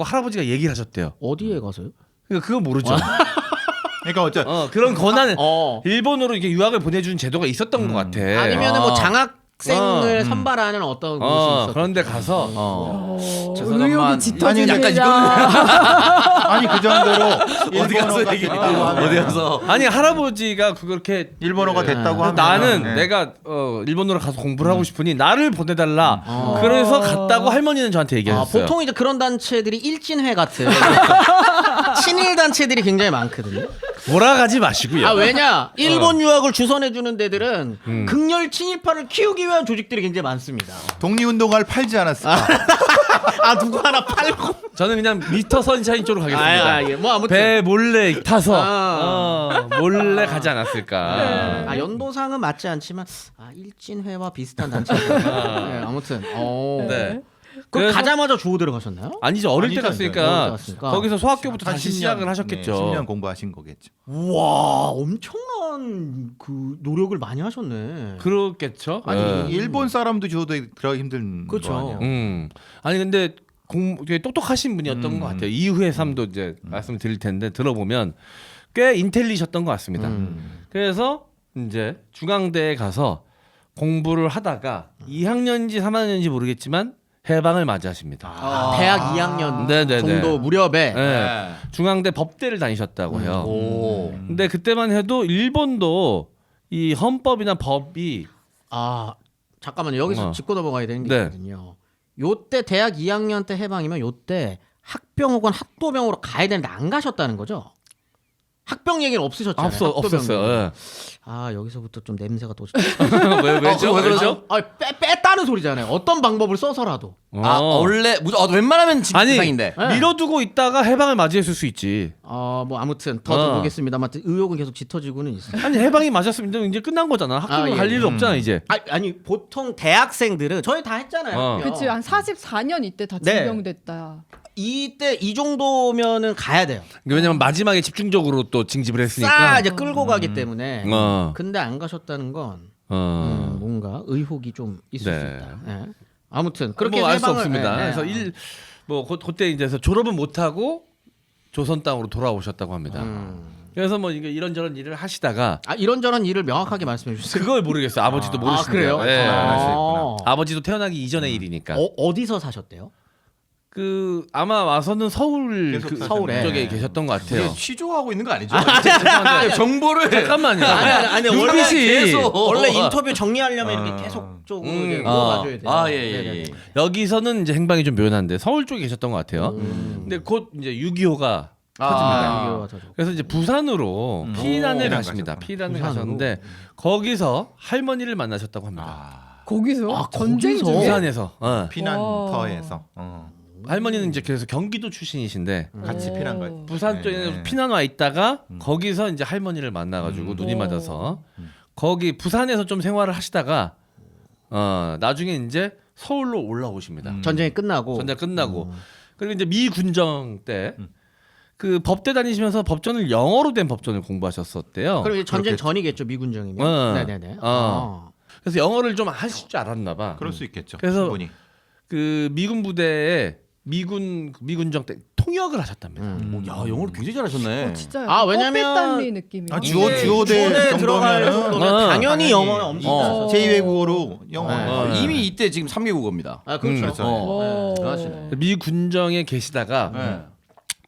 할아버지가 얘기를 하셨대요. 어디에 가서요? 그러니까 그거 모르죠. 그러니까 어째 그런 권한을 일본으로 이렇게 유학을 보내주는 제도가 있었던 것 같아. 아니면은 뭐 장학생을 선발하는 어떤 곳이 있었던 그런데 가서 의욕이 짙어지는 아니, 약간 아니 그 정도로 어디 가서 일본어가 얘기 됐다고 하면 어디 가서 아니 할아버지가 그렇게 일본어가 됐다고 하면 나는 내가 일본으로 가서 공부를 하고 싶으니 나를 보내달라. 그래서 갔다고 할머니는 저한테 얘기하셨어요. 보통 이제 그런 단체들이 일진회 같은 친일 단체들이 굉장히 많거든요. 몰아가지 마시고요. 아 왜냐 일본 유학을 주선해 주는 데들은 극렬 친일파를 키우기 위한 조직들이 굉장히 많습니다. 독립운동가를 팔지 않았을까? 아 누구 하나 팔고 저는 그냥 미스터 선샤인 쪽으로 가겠습니다. 예. 뭐 아무튼 배 몰래 타서 몰래 가지 않았을까. 연도상은 맞지 않지만 일진회와 비슷한 단체입니다. 네, 아무튼 네. 그럼 그래서- 가자마자 주호 들어가셨나요? 아니죠. 어릴 때 아니죠. 갔으니까 어릴 때 갔으니까. 거기서 소학교부터 한 다시 10년, 시작을 하셨겠죠. 10년 공부하신 거겠죠. 와 엄청난 그 노력을 많이 하셨네. 그렇겠죠. 아니 예. 일본 사람도 줘도 들어가기 힘든 그렇죠. 거 아니에요. 아니 근데 되게 똑똑하신 분이었던 것 같아요. 이후의 삶도 이제 말씀을 드릴 텐데 들어보면 꽤 인텔리셨던 것 같습니다. 그래서 이제 중앙대에 가서 공부를 하다가 2학년인지 3학년인지 모르겠지만 해방을 맞이하십니다. 대학 2학년 네네네. 정도 무렵에 네. 중앙대 법대를 다니셨다고 해요. 오. 근데 그때만 해도 일본도 이 헌법이나 법이 잠깐만요. 여기서 짚고 넘어가야 되는 게 네. 있거든요. 요때 대학 2학년 때 해방이면 요때 학병 혹은 학도병으로 가야 되는데 안 가셨다는 거죠? 학병 얘기는 없으셨잖아요. 없었어요. 예. 여기서부터 좀 냄새가 또 왜죠? 왜 그러죠? 뺐다는 소리잖아요. 어떤 방법을 써서라도. 원래 웬만하면 아니 진상인데. 밀어두고 있다가 해방을 맞이했을 수 있지. 뭐 아무튼 더 보겠습니다만 의혹은 계속 짙어지고는 있어요. 아니 해방이 맞았으면 이제 끝난 거잖아. 학교를 갈 일 없잖아 이제. 아니 보통 대학생들은 저희 다 했잖아요. 그치 한 44년 이때 다 네. 징병됐다. 이때 이 정도면은 가야 돼요. 왜냐면 마지막에 집중적으로 또 징집을 했으니까. 이제 끌고 가기 때문에. 근데 안 가셨다는 건 뭔가 의혹이 좀 있을 네. 수 있다. 예. 아무튼 그렇게 뭐 알 수 해방을- 없습니다. 예, 예. 그래서 그때 이제 졸업은 못 하고 조선 땅으로 돌아오셨다고 합니다. 그래서 뭐 이게 이런저런 일을 하시다가 이런저런 일을 명확하게 말씀해 주세요. 그걸 모르겠어요. 아버지도 모르시네요. 그래요? 예. 아. 아버지도 태어나기 이전의 일이니까. 어디서 사셨대요? 그 아마 와서는 서울 계속 서울에. 쪽에 계셨던 것 같아요. 취조하고 있는 거 아니죠? 정보를 잠깐만요. 아니 눈빛이 원래 인터뷰 정리하려면 이렇게 계속 좀 이제 물어봐줘야 돼요. 예. 여기서는 이제 행방이 좀 묘한데 서울 쪽에 계셨던 것 같아요. 근데 곧 이제 6.25가 터집니다. 그래서 이제 부산으로 피난을 가십니다. 피난을 가셨는데 거기서 할머니를 만나셨다고 합니다. 거기서 전쟁 거기서? 중에 부산에서. 피난터에서 할머니는 이제 그래서 경기도 출신이신데 같이 피난 거. 부산 쪽에 피난 와 있다가 거기서 이제 할머니를 만나가지고 눈이 맞아서 거기 부산에서 좀 생활을 하시다가 나중에 이제 서울로 올라오십니다. 전쟁이 끝나고. 전쟁 끝나고 그리고 이제 미 군정 때 그 법대 다니시면서 법전을 영어로 된 법전을 공부하셨었대요. 그럼 이제 전쟁 전이겠죠 미군정이면. 네네네. 그래서 영어를 좀 하실 줄 알았나 봐. 그럴 수 있겠죠. 그래서 충분히. 그 미군 부대에 미군정 때 통역을 하셨답니다. 야, 영어를 굉장히 잘하셨네. 진짜 왜냐면- 뽀삐딴리 느낌이야. 주어대 들어갈 정도면은 정도면 당연히 영어는 이 엄청. 제2외국어로 영어. 이미 이때 지금 3개국어입니다. 그렇죠. 그렇죠. 잘하시네. 미 군정에 계시다가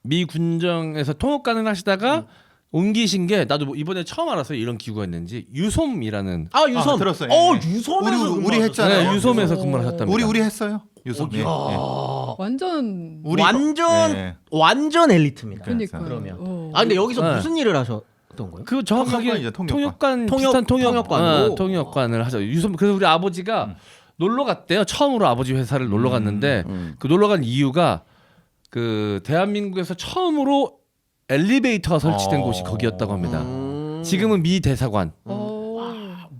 미 군정에서 통역관을 하시다가 옮기신 게 나도 뭐 이번에 처음 알았어요. 이런 기구가 있는지 유솜이라는 유섬. 들었어요. 유섬에서 우리 했잖아요. 유솜에서 근무를 하셨답니다. 우리 했어요. 유섬. 완전 완전 엘리트입니다. 그러니까 그러면. 근데 여기서 네. 무슨 일을 하셨던 거예요? 그 정확하게 통역관이죠, 비슷한 통역관으로? 통역관을 하죠. 유솜 그래서 우리 아버지가 놀러 갔대요. 처음으로 아버지 회사를 놀러 갔는데 그 놀러 간 이유가 그 대한민국에서 처음으로 엘리베이터가 설치된 곳이 거기였다고 합니다. 지금은 미 대사관.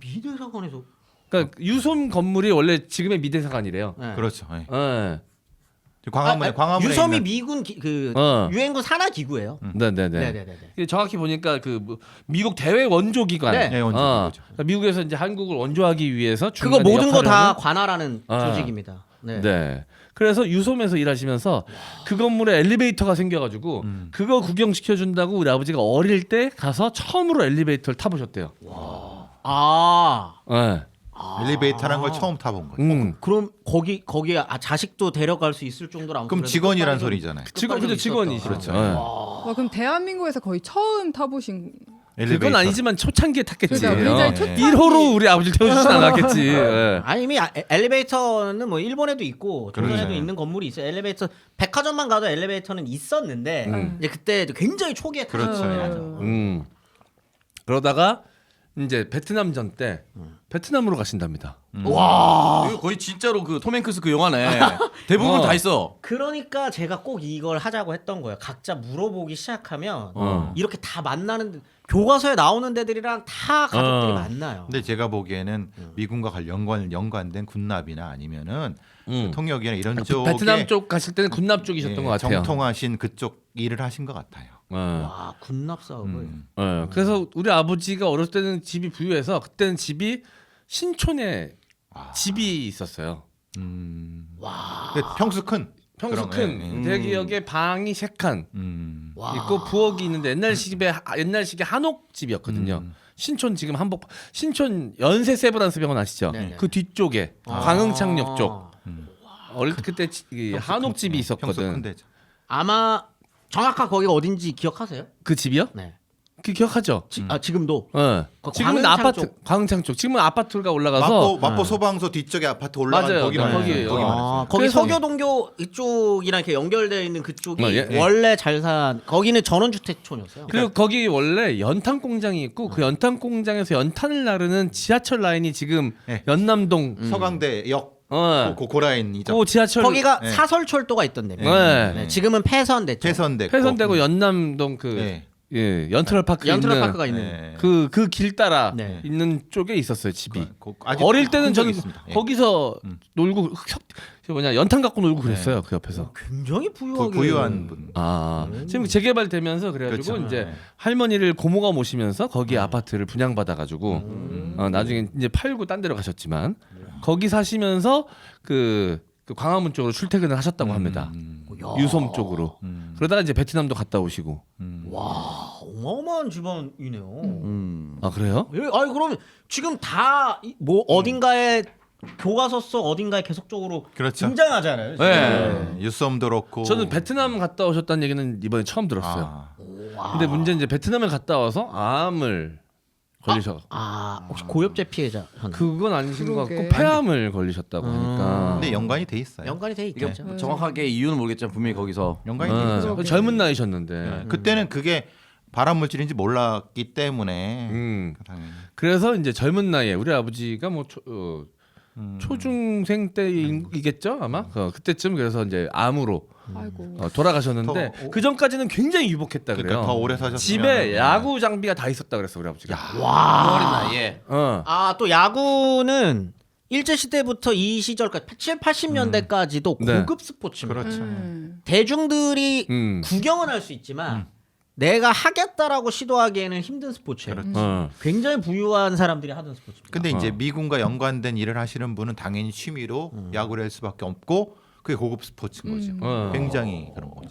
미대사관에서 그러니까 유섬 건물이 원래 지금의 미대사관이래요. 네. 그렇죠. 예. 예. 광화문에 광화문에 유섬이 있는 미군 어. 유엔군 산하 기구예요. 네네네. 네네네. 정확히 보니까 그 뭐 미국 대외 원조 기관. 네. 네, 원조기구죠. 그러니까 미국에서 이제 한국을 원조하기 위해서 그거 중간에 모든 거 역할을 다 하는- 관할하는 아. 조직입니다. 네. 네. 그래서 유섬에서 일하시면서 그 건물에 엘리베이터가 생겨가지고 그거 구경시켜 준다고 우리 아버지가 어릴 때 가서 처음으로 엘리베이터를 타보셨대요. 아. 네. 엘리베이터라는 걸 처음 타본 거죠. 그럼 거기에 자식도 데려갈 수 있을 정도로 아무튼 그럼 그래도 직원이란 끝까지 좀- 소리잖아요. 직원 근데 있었다. 직원이죠. 그렇죠. 네. 와, 그럼 대한민국에서 거의 처음 타보신. 그건 아니지만 초창기에 탔겠지. 그러니까 굉장히 어. 초창기. 1호로 우리 아버지 태워주진 않았겠지. 예. 아니 이미 엘리베이터는 뭐 일본에도 있고 조선에도 그러죠. 있는 건물이 있어요. 엘리베이터 백화점만 가도 엘리베이터는 있었는데 이제 그때 굉장히 초기에 그렇죠. 타는 그러다가 이제 베트남전 때 베트남으로 가신답니다. 이거 거의 진짜로 그 톰 행크스 그 영화네. 대부분 다 있어. 그러니까 제가 꼭 이걸 하자고 했던 거예요. 각자 물어보기 시작하면 이렇게 다 만나는 교과서에 나오는 데들이랑 다 가족들이 만나요. 근데 제가 보기에는 미군과 연관된 군납이나 아니면은 그 통역이나 이런 쪽에 베트남 쪽 가실 때는 군납 쪽이셨던 것 같아요. 정통하신 그쪽 일을 하신 것 같아요. 와 군납 사업을. 그래서 우리 아버지가 어렸을 때는 집이 부유해서 그때는 집이 신촌에 집이 있었어요. 평수 큰 평수 그런, 큰 대기역에 방이 3칸 와. 있고 부엌이 있는데 옛날식의 한옥 집이었거든요. 신촌 지금 한복 신촌 연세 세브란스 병원 아시죠? 네네. 그 뒤쪽에 광흥창역 쪽 어릴 때 그때 이 한옥 집이 평수 큰 있었거든. 데죠. 아마 정확한 거기가 어딘지 기억하세요? 그 집이요? 네. 그 기억하죠? 지금도. 어. 그 지금은 광흥창 아파트 쪽. 광흥창 쪽. 지금은 아파트가 올라가서 마포 소방서 뒤쪽에 아파트 올라간 맞아요. 거기 네. 말이에요. 거기예요. 거기 말이에요. 거기 그래서- 서교동교 이쪽이랑 이렇게 연결되어 있는 그쪽이 예. 원래 잘 산 거기는 전원주택촌이었어요. 그리고 거기 원래 연탄 공장이 있고 그 연탄 공장에서 연탄을 나르는 지하철 라인이 지금 네. 연남동 서강대역 어. 고라인이죠. 그 지하철 거기가 네. 사설철도가 있던 데입니다. 네. 네, 지금은 폐선됐죠. 폐선됐고 폐선되고 연남동 그 네. 예, 연트럴 파크 연트럴 있는 파크가 있는. 네. 그 길 따라 네. 있는 쪽에 있었어요 집이. 아직 어릴 때는 본 적이 저기 있습니다. 예. 거기서 놀고 연탄 갖고 놀고 그랬어요 그 옆에서. 굉장히 부유하게. 부유한 분. 지금 재개발되면서 그래가지고 그렇죠. 이제 네. 할머니를 고모가 모시면서 거기 아파트를 분양받아가지고 나중에 이제 팔고 딴 데로 가셨지만 거기 사시면서 그 광화문 쪽으로 출퇴근을 하셨다고 합니다. 유섬 쪽으로. 그러다가 이제 베트남도 갔다 오시고. 와 어마어마한 집안이네요. 아 그래요? 예, 아니 그러면 지금 다 뭐 어딘가에 교과서 속 어딘가에 계속적으로 그렇죠. 등장하잖아요. 지금. 네. 유섬도 그렇고 저는 베트남 갔다 오셨다는 얘기는 이번에 처음 들었어요. 아, 근데 문제는 이제 베트남에 갔다 와서 암을 걸리셔. 혹시 고엽제 피해자셨나요? 그건 아니신 것 같고 그러게. 폐암을 걸리셨다고 하니까. 근데 연관이 돼 있어요. 연관이 돼 이게 있겠죠. 정확하게 이유는 모르겠지만 분명히 거기서 연관이 돼 있죠. 그러게. 젊은 나이셨는데. 그때는 그게 발암 물질인지 몰랐기 때문에 당연히. 그래서 이제 젊은 나이에 우리 아버지가 뭐 초중생 때이겠죠 아마 그때쯤 그래서 이제 암으로 아이고. 돌아가셨는데 더- 그 전까지는 굉장히 유복했다 그래요. 그러니까 더 오래 사셨으면 집에 야구 장비가 다 있었다 그랬어 우리 아버지가. 어린 나이에 또 야구는 일제 시대부터 이 시절까지 7, 80년대까지도 네. 고급 스포츠입니다. 그렇죠. 대중들이 음. 구경은 할 수 있지만 내가 하겠다라고 시도하기에는 힘든 스포츠예요. 굉장히 부유한 사람들이 하던 스포츠입니다. 근데 이제 미군과 연관된 일을 하시는 분은 당연히 취미로 야구를 할 수밖에 없고 그게 고급 스포츠인 거죠. 굉장히 그런 거죠.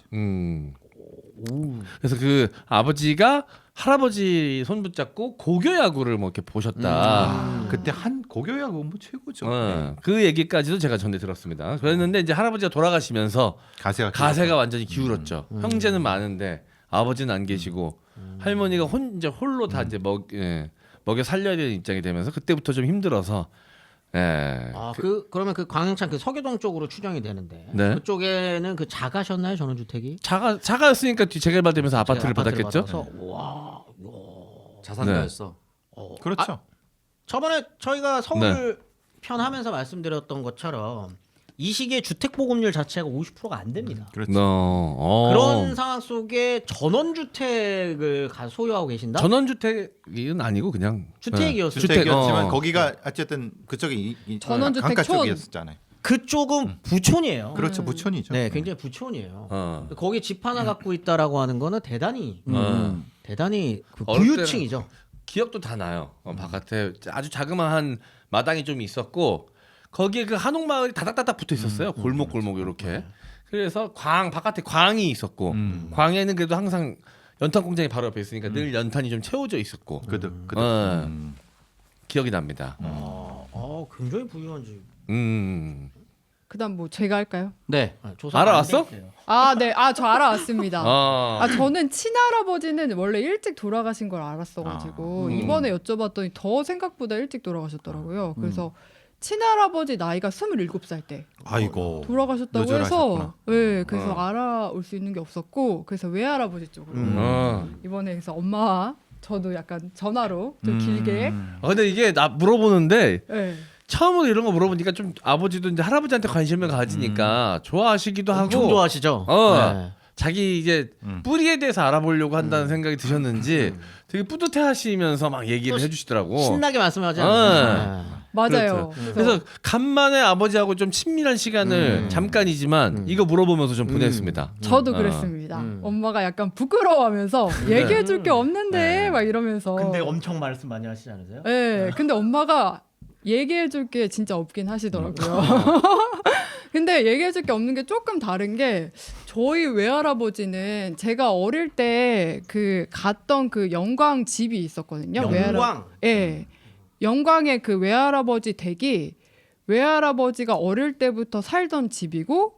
그래서 그 아버지가 할아버지 손 붙잡고 고교 야구를 뭐 이렇게 보셨다. 그때 한 고교 야구 뭐 최고죠. 그 얘기까지도 제가 전에 들었습니다. 그랬는데 이제 할아버지가 돌아가시면서 가세가 완전히 기울었죠. 형제는 많은데 아버지는 안 계시고 할머니가 이제 홀로 다 이제 먹여 살려야 되는 입장이 되면서 그때부터 좀 힘들어서. 예. 그러면 그 광흥창 그 서교동 쪽으로 추정이 되는데 네. 그쪽에는 그 작아셨나요 전원주택이? 자가였으니까 재개발되면서 아파트를 받았겠죠. 받아서 와 자산가였어. 그렇죠. 저번에 저희가 서울 편 하면서 말씀드렸던 것처럼 이 시기에 주택 보급률 자체가 50%가 안 됩니다. 그렇죠. 그런 상황 속에 전원주택을 소유하고 계신다? 전원주택은 아니고 그냥 주택이었어요. 주택이었지만 거기가 어쨌든 그쪽이 전원주택 강가 촌. 쪽이었잖아요. 그쪽은 부촌이에요. 그렇죠, 부촌이죠. 네, 굉장히 부촌이에요. 거기 집 하나 갖고 있다라고 하는 거는 대단히 그 어릴 부유층이죠. 기억도 다 나요. 바깥에 아주 자그마한 마당이 좀 있었고 거기에 그 한옥마을이 다닥다닥 붙어 있었어요. 골목골목 이렇게. 그래서 바깥에 광이 있었고 광에는 그래도 항상 연탄 공장이 바로 옆에 있으니까 늘 연탄이 좀 채워져 있었고. 기억이 납니다. 굉장히 부유한 집. 그다음 뭐 제가 할까요? 네. 조사 알아왔어? 네. 저 알아왔습니다. 아. 저는 친할아버지는 원래 일찍 돌아가신 걸 알았어가지고 이번에 여쭤봤더니 더 생각보다 일찍 돌아가셨더라고요. 그래서 친할아버지 나이가 27살 때 아이고. 돌아가셨다고 여전하셨구나. 해서 네, 그래서 알아올 수 있는 게 없었고 그래서 외할아버지 쪽으로 이번에 그래서 엄마와 저도 약간 전화로 좀 길게 근데 이게 나 물어보는데 네. 처음으로 이런 거 물어보니까 좀 아버지도 이제 할아버지한테 관심을 가지니까 좋아하시기도 하고 엄청 좋아하시죠? 네. 자기 이제 뿌리에 대해서 알아보려고 한다는 생각이 드셨는지 되게 뿌듯해하시면서 막 얘기를 해주시더라고. 신나게 말씀하지 않아요. 맞아요. 그래서 간만에 아버지하고 좀 친밀한 시간을 잠깐이지만 이거 물어보면서 좀 보냈습니다. 저도 그랬습니다. 엄마가 약간 부끄러워하면서 얘기해줄 게 없는데 막 이러면서. 근데 엄청 말씀 많이 하시지 않으세요? 네, 근데 엄마가 얘기해줄 게 진짜 없긴 하시더라고요. 근데 얘기해줄 게 없는 게 조금 다른 게 저희 외할아버지는 제가 어릴 때 그 갔던 그 영광 집이 있었거든요. 영광? 예. 영광의 그 외할아버지 댁이 외할아버지가 어릴 때부터 살던 집이고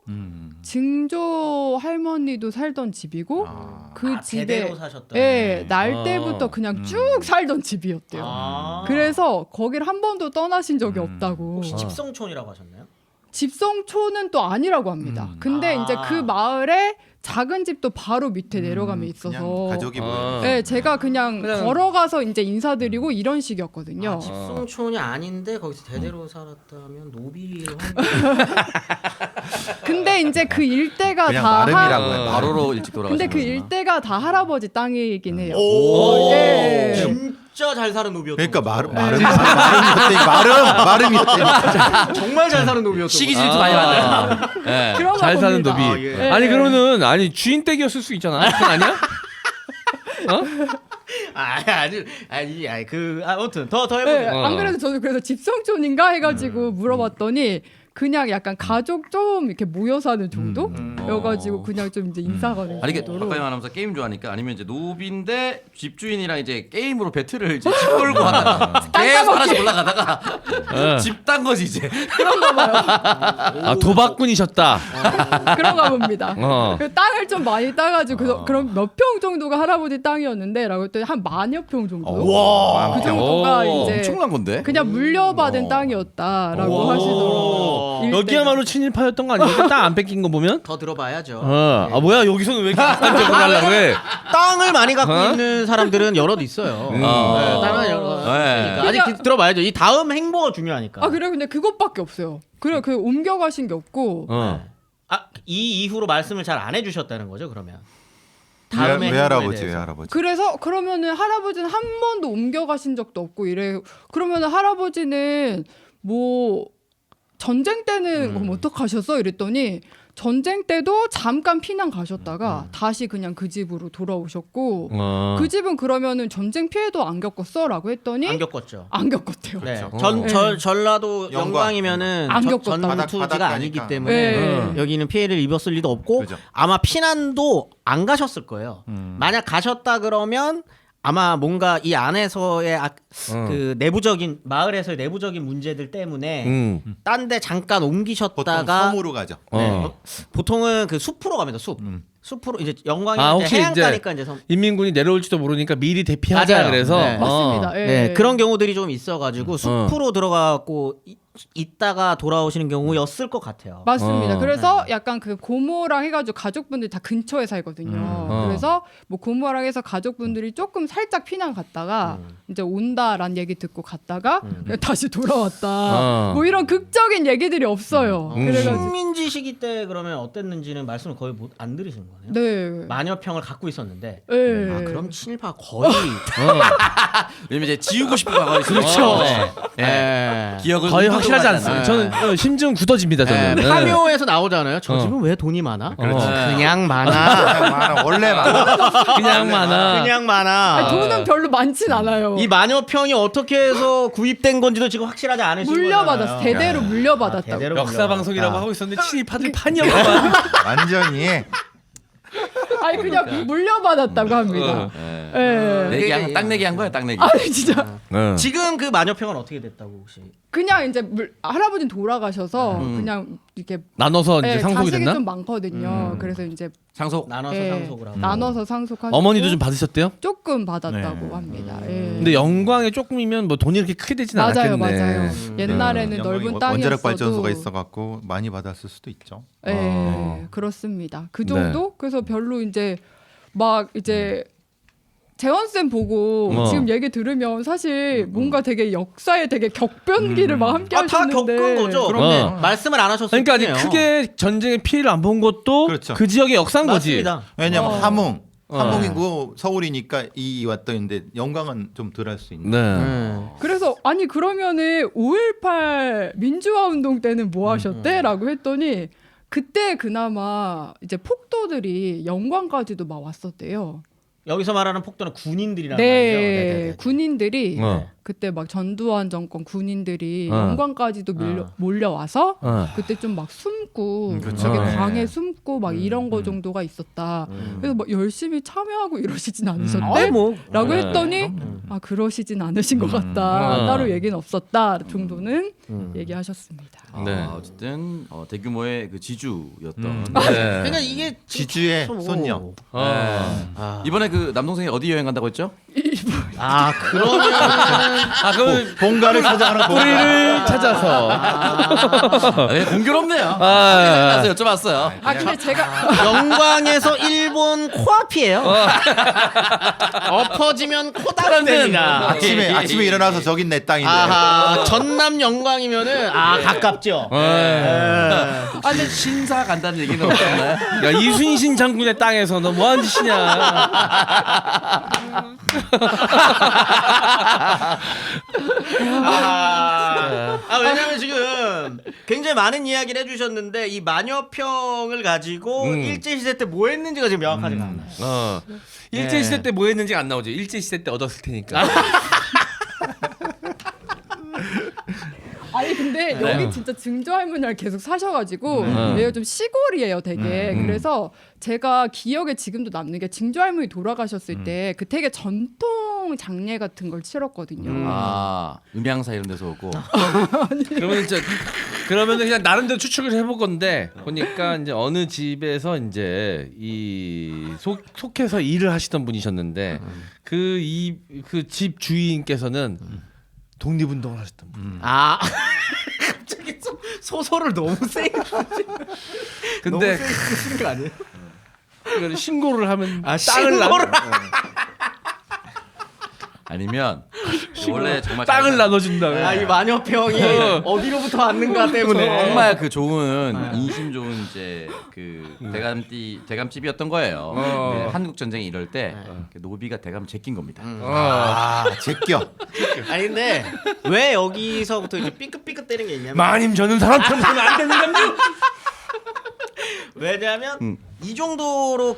증조 할머니도 살던 집이고 그 집에 대대로 사셨던. 날 때부터 그냥 쭉 살던 집이었대요. 그래서 거길 한 번도 떠나신 적이 없다고. 혹시 집성촌이라고 하셨나요? 집성촌은 또 아니라고 합니다. 근데 이제 그 마을에 작은 집도 바로 밑에 내려가면 있어서 그냥 가족이 모여. 네, 제가 그냥 걸어가서 이제 인사드리고 이런 식이었거든요. 집성촌이 아닌데 거기서 대대로 살았다면 노비로 근데 이제 그 일대가 그냥 다 마름이라고 해요. 바로로 일찍 돌아가신 근데 그 거구나. 일대가 다 할아버지 땅이긴 해요. 오, 예. 진짜 잘 사는 노비였던 그러니까 거죠. 마름이었대. 정말 잘 사는 노비였던 시기 거죠. 질투 많이 받네요. 네. 그런가 잘 사는 봅니다. 노비. 예. 아니 그러면은 주인 댁이었을 수 있잖아. 그건 아니야? 아무튼 더 네, 해보세요. 안 그래도 저도 그래서 집성촌인가 해가지고 물어봤더니 그냥 약간 가족 좀 이렇게 모여 사는 정도여가지고 그냥 좀 이제 인사가 될 아니 이게 정도로. 박가영 아나운서 게임 좋아하니까 아니면 이제 노비인데 집주인이랑 이제 게임으로 배틀을 이제 집 걸고 하다가 계속 하나씩 올라가다가 집 딴 거지 이제. 그런가 봐요. 도박꾼이셨다. 그런가 봅니다. 어. 그 땅을 좀 많이 따가지고 그래서 그럼 몇 평 정도가 할아버지 땅이었는데라고 했더니 한 10,000여 평 정도. 와. 그 정도가 이제 엄청난 건데. 그냥 물려받은 땅이었다라고 하시더라고요. 여기야말로 친일파였던 거 아니야? 땅 안 뺏긴 거 보면? 더 들어봐야죠. 뭐야 여기서는 왜 이렇게 극단적으로 하려고 해? 땅을 많이 갖고 있는 사람들은 여럿 있어요. 땅을 여럿 있으니까. 아직 들어봐야죠. 이 다음 행보가 중요하니까. 아 그래 근데 그것밖에 없어요. 그래 그 옮겨가신 게 없고 이 이후로 말씀을 잘 안 해주셨다는 거죠, 그러면? 다음에 외할아버지. 그래서 그러면은 할아버지는 한 번도 옮겨가신 적도 없고 이래. 그러면은 할아버지는 뭐 전쟁 때는 그럼 어떡하셨어? 이랬더니 전쟁 때도 잠깐 피난 가셨다가 다시 그냥 그 집으로 돌아오셨고 그 집은 그러면은 전쟁 피해도 안 겪었어?라고 했더니 안 겪었죠. 안 겪었대요. 네. 네. 전라도 영광이면은 안 겪었다. 전투지가 바닷가니까. 아니기 때문에 네. 여기는 피해를 입었을 리도 없고 그죠. 아마 피난도 안 가셨을 거예요. 만약 가셨다 그러면 아마 뭔가 이 안에서의 그 내부적인 마을에서의 내부적인 문제들 때문에 딴 데 잠깐 보통 옮기셨다가 섬으로 가죠. 네. 보통은 그 숲으로 갑니다. 숲으로 이제 영광이 아, 이제 혹시 해안가니까 이제 인민군이 내려올지도 모르니까 미리 대피하자 맞아요. 그래서 네. 맞습니다. 예. 네, 그런 경우들이 좀 있어가지고 숲으로 들어가고 있다가 돌아오시는 경우였을 것 같아요. 맞습니다. 어. 그래서 약간 그 고모랑 해가지고 가족분들이 다 근처에 살거든요. 그래서 뭐 고모랑 해서 가족분들이 조금 살짝 피난 갔다가 이제 온다라는 얘기 듣고 갔다가 다시 돌아왔다. 뭐 이런 극적인 얘기들이 없어요. 그래가지고 식민지 시기 때 그러면 어땠는지는 말씀을 거의 안 들으신 거네요. 네. 마녀평을 갖고 있었는데. 네. 아 그럼 친일파 거의 왜냐면 이제 지우고 싶은 과거가 있어요. 그렇죠. 네. 기억은 거의 확실하지 의도하지 않습니다. 않아요. 저는 심증 굳어집니다. 저는. 네. 파묘에서 나오잖아요. 저 집은 왜 돈이 많아? 그냥 많아. 많아. 원래 많아. 그냥 많아. 그냥 많아. 아니, 돈은 별로 많진 않아요. 이 마녀평이 어떻게 해서 구입된 건지도 지금 확실하지 않으신 물려받았어. 거잖아요. 대대로 물려받았다고. 대대로 역사 방송이라고 아. 하고 있었는데 친일파들 판이었구만. 완전히 아니 그냥 물려받았다고 합니다. 예. 내기 딱 내기 한 거야, 딱 내기. 아니 진짜 지금 그 마녀평은 어떻게 됐다고 혹시? 그냥 이제 할아버지는 돌아가셔서 그냥 이렇게 나눠서 이제 예, 상속이 자식이 됐나? 좀 많거든요. 그래서 이제 상속. 나눠서 예, 상속을 하고. 나눠서 상속하고 어머니도 좀 받으셨대요? 조금 받았다고 합니다. 예. 근데 영광에 조금이면 뭐 돈이 그렇게 크게 되진 맞아요, 않았겠네. 맞아요. 옛날에는 넓은 땅이었어도 원자력 발전소가 있어갖고 많이 받았을 수도 있죠. 예, 그렇습니다. 그 정도? 그래서 별로 이제 막 이제 재원쌤 보고 지금 얘기 들으면 사실 뭔가 되게 역사에 되게 격변기를 막 함께 다 하셨는데 겪은 거죠. 그럼요. 말씀을 안 하셨을 그러니까 아직 뿐이에요. 크게 전쟁의 피해를 안 본 것도 그렇죠. 그 지역의 역사인 거지. 맞습니다. 왜냐면 함흥이고 서울이니까 이 왔던데 영광은 좀 덜 할 수 있는. 네. 그래서 아니 그러면은 5.18 민주화 운동 때는 뭐 하셨대? 라고 했더니 그때 그나마 이제 폭도들이 영광까지도 막 왔었대요. 여기서 말하는 폭도는 군인들이라는 네, 말이죠. 네네네. 군인들이 어. 그때 막 전두환 정권 군인들이 어. 영광까지도 몰려와서 어. 그때 좀 막 숨고 그쵸. 되게 네. 광에 숨고 막 이런 거 정도가 있었다. 그래서 막 열심히 참여하고 이러시진 않으셨대? 아이, 뭐. 라고 네. 했더니 아 그러시진 않으신 것 같다. 따로 얘기는 없었다 정도는 얘기하셨습니다. 네. 어쨌든 대규모의 그 지주였던. 네. 그러니까 이게 지주의 뭐. 손녀. 이번에 그 남동생이 어디 여행 간다고 했죠? 아 그러면 아, 그럼 본가를 찾아가는 뿌리를 찾아서. 네, 공교롭네요. 아, 그래서 여쭤봤어요. 아 근데 제가 영광에서 일본 코앞이에요. 엎어지면 코다른 데입니다. 아침에 일어나서 저긴 내 땅인데. 아하 전남 영광이면은 가깝죠. 아 근데 신사 간다는 얘기는 없었나요? 야, 이순신 장군의 땅에서 너 뭐하는 짓이냐. 왜냐면 지금 굉장히 많은 이야기를 해주셨는데 이 마녀평을 가지고 일제시대 때 뭐 했는지가 지금 명확하지가 않아요. 일제시대 때 뭐 했는지가 안 나오죠. 일제시대 때 얻었을 테니까. 아니 근데 여기 진짜 증조 할머니랑 계속 사셔가지고 여기가 좀 시골이에요 되게. 그래서 제가 기억에 지금도 남는 게 증조 할머니 돌아가셨을 때 그 되게 전통 장례 같은 걸 치렀거든요. 음양사 이런 데서 오고. 그러면 그냥 나름대로 추측을 해볼 건데 보니까 이제 어느 집에서 이제 이 속해서 일을 하시던 분이셨는데 그 집 주인께서는 독립운동을 하셨던 분. 갑자기 소설을 너무 세게 근데 쓰는 거 아니에요? 그걸 신고를 하면 신고를 아니면 원래 정말 땅을 나눠준다. 이 마녀평이 어디로부터 왔는가 때문에 정말 그 좋은 인심 좋은 이제 그 대감집이었던 거예요. 네, 한국 전쟁이 이럴 때 노비가 대감 제낀 겁니다. 제껴. 아니 근데 왜 여기서부터 이렇게 삐끗삐끗 때리는 게 있냐면 마님 저는 사람처럼 살면 안 되는 겁니다. 왜냐하면 이 정도로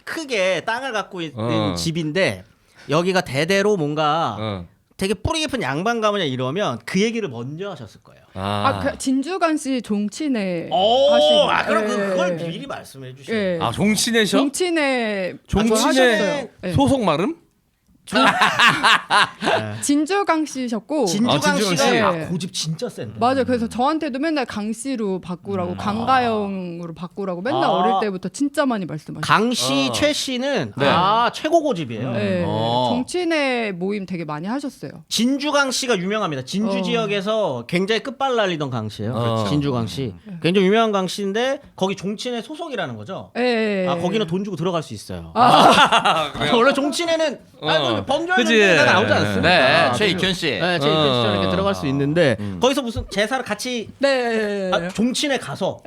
크게 땅을 갖고 있는 집인데 여기가 대대로 뭔가 되게 뿌리 깊은 양반 가문이야 이러면 그 얘기를 먼저 하셨을 거예요. 그 진주관 씨 종친회 그럼 예. 그걸 미리 말씀해 주시면. 예. 종친회셔? 종친회 종친회 하셨어요. 예. 소속 마름? 진주강 씨셨고 진주강 진주강 씨가 씨. 고집 진짜 센데. 맞아요. 그래서 저한테도 맨날 강 씨로 바꾸라고 강가영으로 바꾸라고 맨날 아. 어릴 때부터 진짜 많이 말씀하셨어요. 강 씨, 최 씨는 네. 최고 고집이에요. 네. 어. 정치인의 모임 되게 많이 하셨어요. 진주강 씨가 유명합니다. 진주 지역에서 굉장히 끝발 날리던 강 씨예요. 진주강 씨. 굉장히 유명한 강 씨인데 거기 종친회 소속이라는 거죠. 예. 거기는 돈 주고 들어갈 수 있어요. 원래 종친회는 범죄하는데 나오지 않습니까? 네, 최익현 씨. 네, 최익현 씨처럼 이렇게 들어갈 수 있는데 거기서 무슨 제사를 같이 네. 종친회 가서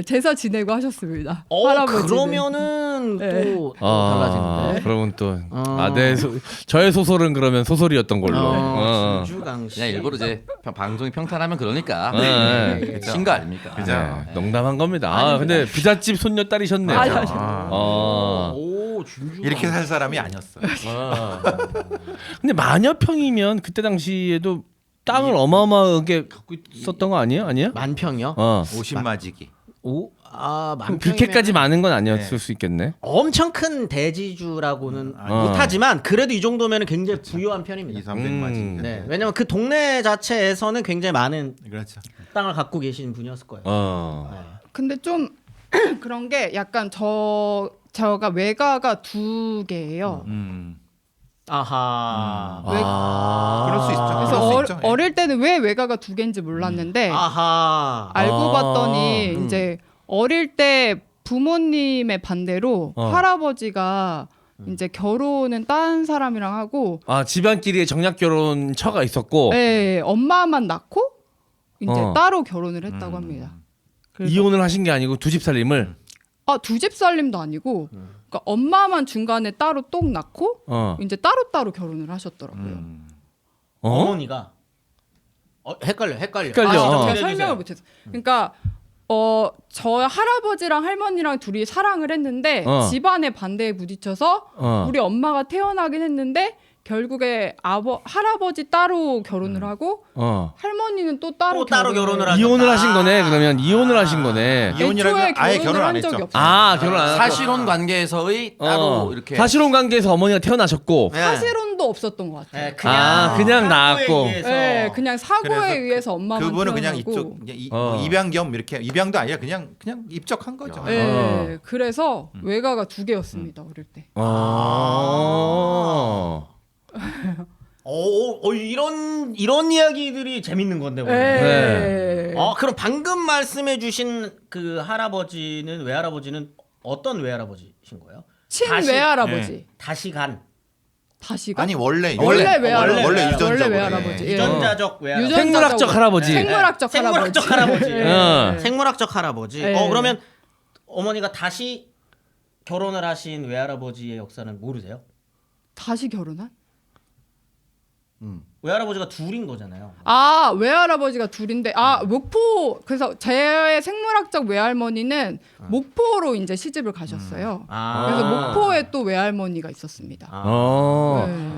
제사 지내고 하셨습니다. 할아버지는. 그러면은 네. 또 달라지는데. 그러면 또 저의 소설은 그러면 소설이었던 걸로. 진주강 씨. 그냥 일부러 이제 방송이 평탄하면 그러니까 네. 신 거 아닙니까? 네, 농담한 겁니다. 근데 부잣집 손녀 딸이셨네요. 오, 진주강. 이렇게 살 사람이 아니었어. 근데 마녀평이면 그때 당시에도 땅을 어마어마하게 갖고 있었던 거 아니에요? 아니야? 만평이요? 50마지기. 만평이면 그렇게까지 많은 건 아니었을 수 있겠네. 엄청 큰 대지주라고는 못하지만 그래도 이 정도면 굉장히 부유한 편입니다. 200~300마지기. 네, 왜냐면 그 동네 자체에서는 굉장히 많은 그렇죠. 땅을 갖고 계신 분이었을 거예요. 근데 좀 그런 게 약간 저가 외가가 2개예요. 아하. 그럴 수 있죠. 그래서 그럴 수 있죠. 어릴 때는 왜 외가가 2개인지 몰랐는데 아하. 알고 봤더니 이제 어릴 때 부모님의 반대로 할아버지가 이제 결혼은 딴 사람이랑 하고 집안끼리 정략 결혼 처가 있었고 엄마만 낳고 이제 따로 결혼을 했다고 합니다. 그래서 이혼을 하신 게 아니고 두 집 살림을. 두 집 살림도 아니고 그러니까 엄마만 중간에 따로 똥 낳고 이제 따로 결혼을 하셨더라고요. 어머니가 헷갈려. 제가 설명을 못해서. 그러니까 저 할아버지랑 할머니랑 둘이 사랑을 했는데 집안의 반대에 부딪혀서 우리 엄마가 태어나긴 했는데 결국에 할아버지 따로 결혼을 하고 할머니는 또 따로 결혼을 하죠. 이혼을 하신 거네. 그러면 이혼을 하신 거네. 애초에 아예 결혼을 결혼 안 한 적이 했죠. 없어요. 결혼 안 하고. 사실혼 관계에서의 따로 이렇게 사실혼 관계에서 어머니가 태어나셨고. 사실혼도 없었던 것 같아요. 그냥 낳았고. 네, 그냥 사고에 그래서 의해서 엄마만 그분은 태어나고. 그냥 이쪽 입양 겸 이렇게 입양도 아니라 그냥 입적한 거죠. 네, 그래서 외가가 2개였습니다 어릴 때. 이런 이야기들이 재밌는 건데. 네. 그럼 방금 말씀해주신 그 할아버지는 외할아버지는 어떤 외할아버지신 거예요? 친외할아버지. 다시 간. 아니 원래 외할아버지. 원래 유전적으로 외할아버지. 유전자적 외할아버지. 생물학적 할아버지. 생물학적 할아버지. 생물학적 할아버지. 네. 생물학적 할아버지. 네. 그러면 어머니가 다시 결혼을 하신 외할아버지의 역사는 모르세요? 다시 결혼한? 외할아버지가 둘인 거잖아요. 외할아버지가 둘인데 목포 그래서 제 생물학적 외할머니는 목포로 이제 시집을 가셨어요. 그래서 목포에 또 외할머니가 있었습니다.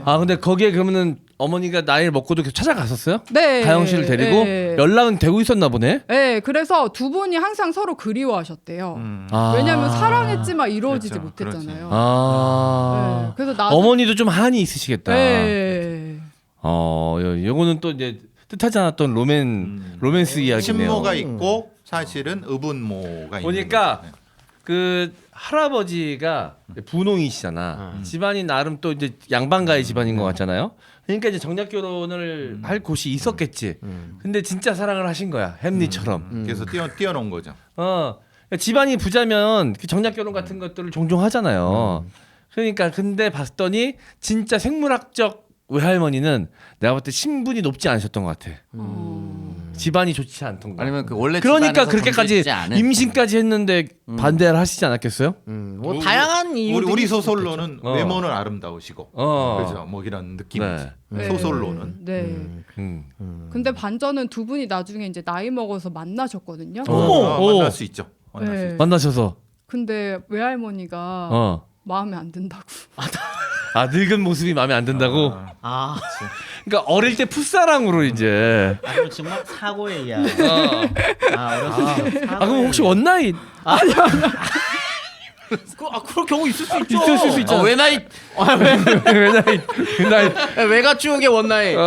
근데 거기에 그러면은 어머니가 나이를 먹고도 계속 찾아갔었어요? 네. 가영 씨를 데리고 연락은 되고 있었나 보네. 네, 그래서 두 분이 항상 서로 그리워하셨대요. 왜냐하면 사랑했지만 이루어지지 그렇죠. 못했잖아요. 그렇지. 네, 그래서 어머니도 좀 한이 있으시겠다. 네. 요거는 또 이제 뜻하지 않았던 로맨스 이야기네요. 친모가 있고 사실은 의분모가 보니까 있는 거죠. 그 할아버지가 분홍이시잖아. 집안이 나름 또 이제 양반가의 집안인 것 같잖아요. 그러니까 이제 정략 결혼을 할 곳이 있었겠지. 근데 진짜 사랑을 하신 거야, 햄리처럼. 그래서 띄워놓은 거죠. 집안이 부자면 그 정략 결혼 같은 것들을 종종 하잖아요. 그러니까 근데 봤더니 진짜 생물학적 외할머니는 내가 볼 때 신분이 높지 않으셨던 것 같아. 집안이 좋지 않던 거. 아니면 그 원래 그러니까 집안에서 그렇게까지 정해지지 않은 임신까지 했는데 반대를 하시지 않았겠어요? 뭐 다양한 이유들이 우리 소설로는 있었겠죠. 외모는 아름다우시고 그렇죠. 뭐 이런 느낌이지. 네. 소설로는. 네. 근데 반전은 두 분이 나중에 이제 나이 먹어서 만나셨거든요. 만날 수 있죠. 네. 만나셔서. 근데 외할머니가 마음에 안 든다고. 늙은 모습이 마음에 안 든다고. 그러니까 어릴 때 풋사랑으로 이제. 그럼 정말 사고에 의한. 어렸을 때. 그럼 혹시 원나잇? 그럴 경우 있을 수 있죠. 있을 수 있잖아. 왜 나이 왜 나이 외가축의 원나잇.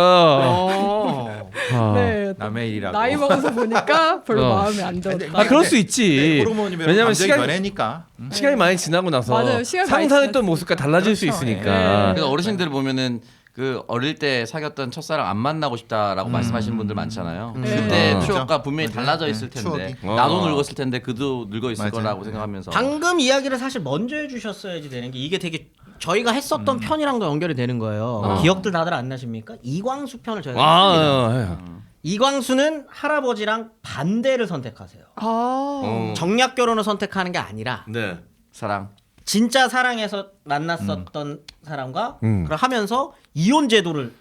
네. 남의 일이라고. 나이 먹어서 보니까 별로 어. 마음에 안 들었다. 아 그럴 수 있지. 호르몬이면 왜냐면 감정이 시간이 변해니까. 시간이 많이 지나고 나서 맞아요. 시간이 많이 상상했던 지났으니까. 모습과 달라질 수 있으니까. 그러니까 어르신들 보면은 그 어릴 때 사귀었던 첫사랑 안 만나고 싶다라고 말씀하시는 분들 많잖아요. 그때 아. 추억과 분명히 달라져 있을 텐데 추억이. 나도 늙었을 텐데 그도 늙어 있을 맞아요. 거라고 생각하면서 방금 이야기를 사실 먼저 해주셨어야지 되는 게 이게 되게 저희가 했었던 편이랑도 연결이 되는 거예요. 기억들 다들 안 나십니까? 이광수 편을 저희가 했습니다. 이광수는 할아버지랑 반대를 선택하세요. 정략 결혼을 선택하는 게 아니라 네. 사랑 진짜 사랑해서 만났었던 사람과 그걸 하면서 이혼 제도를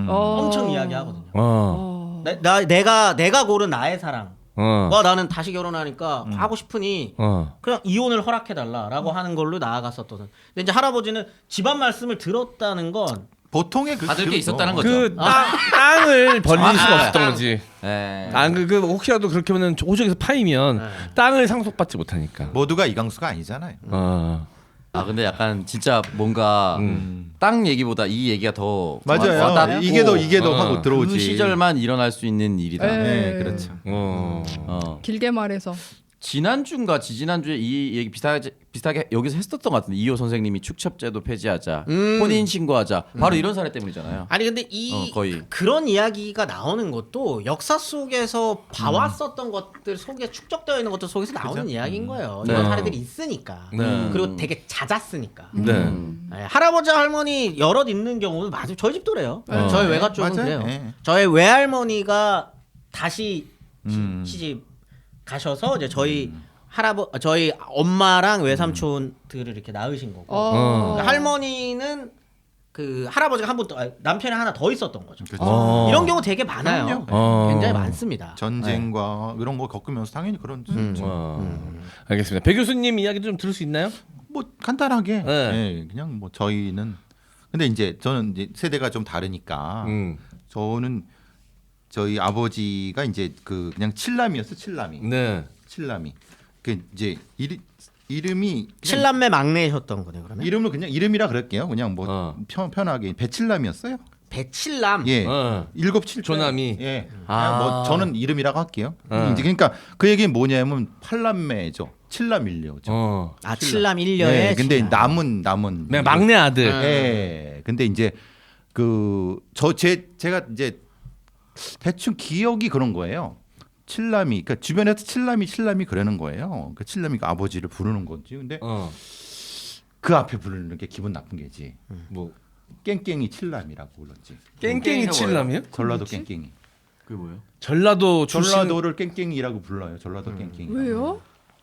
엄청 이야기하거든요. 내가 고른 나의 사랑. 와 나는 다시 결혼하니까 하고 싶으니 그냥 이혼을 허락해달라라고 하는 걸로 나아갔었거든. 근데 이제 할아버지는 집안 말씀을 들었다는 건 보통의 받을 게 있었다는 거죠. 그 땅을 벌릴 수가 없었던 거지. 네. 그 혹시라도 그렇게 하면 호적에서 파이면 땅을 상속받지 못하니까. 모두가 이광수가 아니잖아요. 아 근데 약간 진짜 뭔가 땅 얘기보다 이 얘기가 더 맞아요. 와닿고 이게 더 하고 들어오지. 그 시절만 일어날 수 있는 일이다. 네, 그렇죠. 길게 말해서 지난주인가 지지난주에 이 얘기 비슷하게 여기서 했었던 것 같은데 이호 선생님이 축첩제도 폐지하자 혼인 신고하자 바로 이런 사례 때문이잖아요. 아니 근데 거의. 그런 이야기가 나오는 것도 역사 속에서 봐왔었던 것들 속에 축적되어 있는 것들 속에서 나오는 이야기인 거예요. 이런 네. 사례들이 있으니까. 네. 그리고 되게 잦았으니까. 네. 네, 할아버지 할머니 여럿 있는 경우는 맞아요. 저희 집도 그래요. 저희 외가 쪽은 맞아요. 그래요. 네. 저희 외할머니가 다시 시집 가셔서 이제 저희 엄마랑 외삼촌들을 이렇게 낳으신 거고 그러니까 할머니는 그 할아버지가 한 분 더 남편이 하나 더 있었던 거죠. 그렇죠. 이런 경우 되게 많아요. 그럼요. 굉장히 많습니다. 전쟁과 이런 거 겪으면서 당연히 그런 수 있죠. 알겠습니다. 배 교수님 이야기도 좀 들을 수 있나요? 뭐 간단하게 네. 예, 그냥 뭐 저희는 근데 이제 저는 이제 세대가 좀 다르니까 저는 저희 아버지가 이제 그 그냥 칠남이었어 칠남이. 네. 칠남이. 그 이제 이름이 그냥 칠남매 막내셨던 거네 그러면. 이름을 그냥 이름이라 그럴게요. 그냥 뭐 편하게 배칠남이었어요. 배칠남. 예. 어. 일곱 칠 조남이. 예. 뭐 저는 이름이라고 할게요. 이제 그러니까 그 얘기는 뭐냐면 팔남매죠. 칠남 일녀죠. 칠남 일녀에. 네, 근데 남은 네, 막내 아들. 예. 근데 이제 제가 이제 대충 기억이 그런 거예요. 칠남이 그러니까 주변에서 칠남이 그러는 거예요. 그러니까 칠남이 아버지를 부르는 건지. 근데 그 앞에 부르는 게 기분 나쁜 게지. 뭐 깽깽이 칠남이라고 불렀지. 깽깽이 칠남이요? 전라도 깽깽이. 그게 뭐예요? 전라도 출신 전라도를 깽깽이라고 불러요. 전라도 깽깽이. 왜요?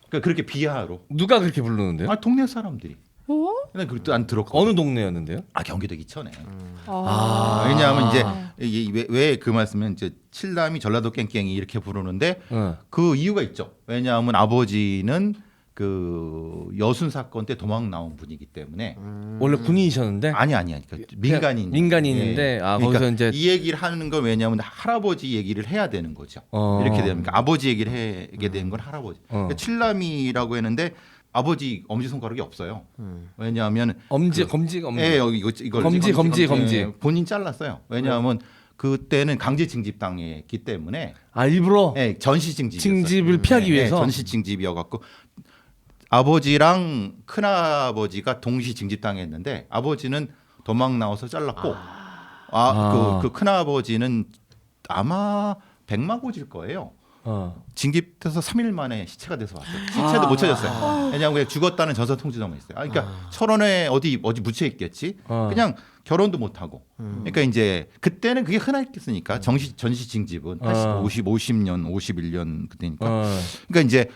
그러니까 그렇게 비하로. 누가 그렇게 부르는데요? 아 동네 사람들이. 근데 그것도 안 들었고. 어느 동네였는데요? 경기도 기천에. 아. 왜냐하면 이제 왜 그 말씀은 이제 칠남이 전라도 깽깽이 이렇게 부르는데 그 이유가 있죠. 왜냐하면 아버지는 그 여순 사건 때 도망 나온 분이기 때문에 원래 군인이셨는데 아니 그러니까 민간인인데 거기서 이제 이 얘기를 하는 건 왜냐하면 할아버지 얘기를 해야 되는 거죠. 이렇게 되면 그러니까 아버지 얘기를 하게 되는 건 할아버지. 그러니까 칠남이라고 했는데 아버지 엄지 손가락이 없어요. 왜냐하면 검지. 예, 이걸 검지. 예, 본인 잘랐어요. 왜냐하면 그때는 강제 징집당했기 때문에 일부러 전시 징집이었어요. 징집을 피하기 위해서 전시 징집이어갖고 아버지랑 큰아버지가 동시 징집당했는데 아버지는 도망 나와서 잘랐고 그 큰아버지는 아마 백마고지일 거예요. 징집돼서 3일 만에 시체가 돼서 왔어요. 시체도 못 찾았어요. 왜냐하면 그냥 죽었다는 전서 통지서만 있어요. 그러니까 철원에 어디 묻혀 있겠지. 그냥 결혼도 못 하고. 그러니까 이제 그때는 그게 흔했으니까 전시 징집은 50년, 51년 그때니까. 그러니까 이제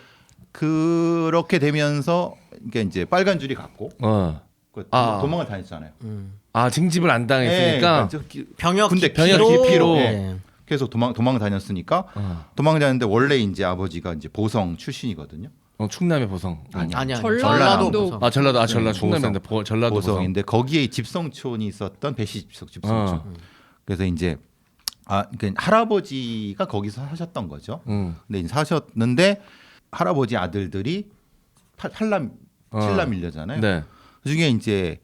그렇게 되면서 그러니까 이제 빨간 줄이 갔고 도망을 다녔잖아요. 징집을 안 당했으니까 병역 군대 기피로. 네. 계속 도망 다녔으니까 도망 다녔는데 원래 이제 아버지가 이제 보성 출신이거든요. 충남의 보성. 아니 전라도. 전라도 충남인데 전라도 보성인데 거기에 집성촌이 있었던 배시 집성촌. 그래서 이제 그러니까 할아버지가 거기서 사셨던 거죠. 근데 이제 사셨는데 할아버지 아들들이 팔남 칠남 일녀잖아요. 네. 그중에 이제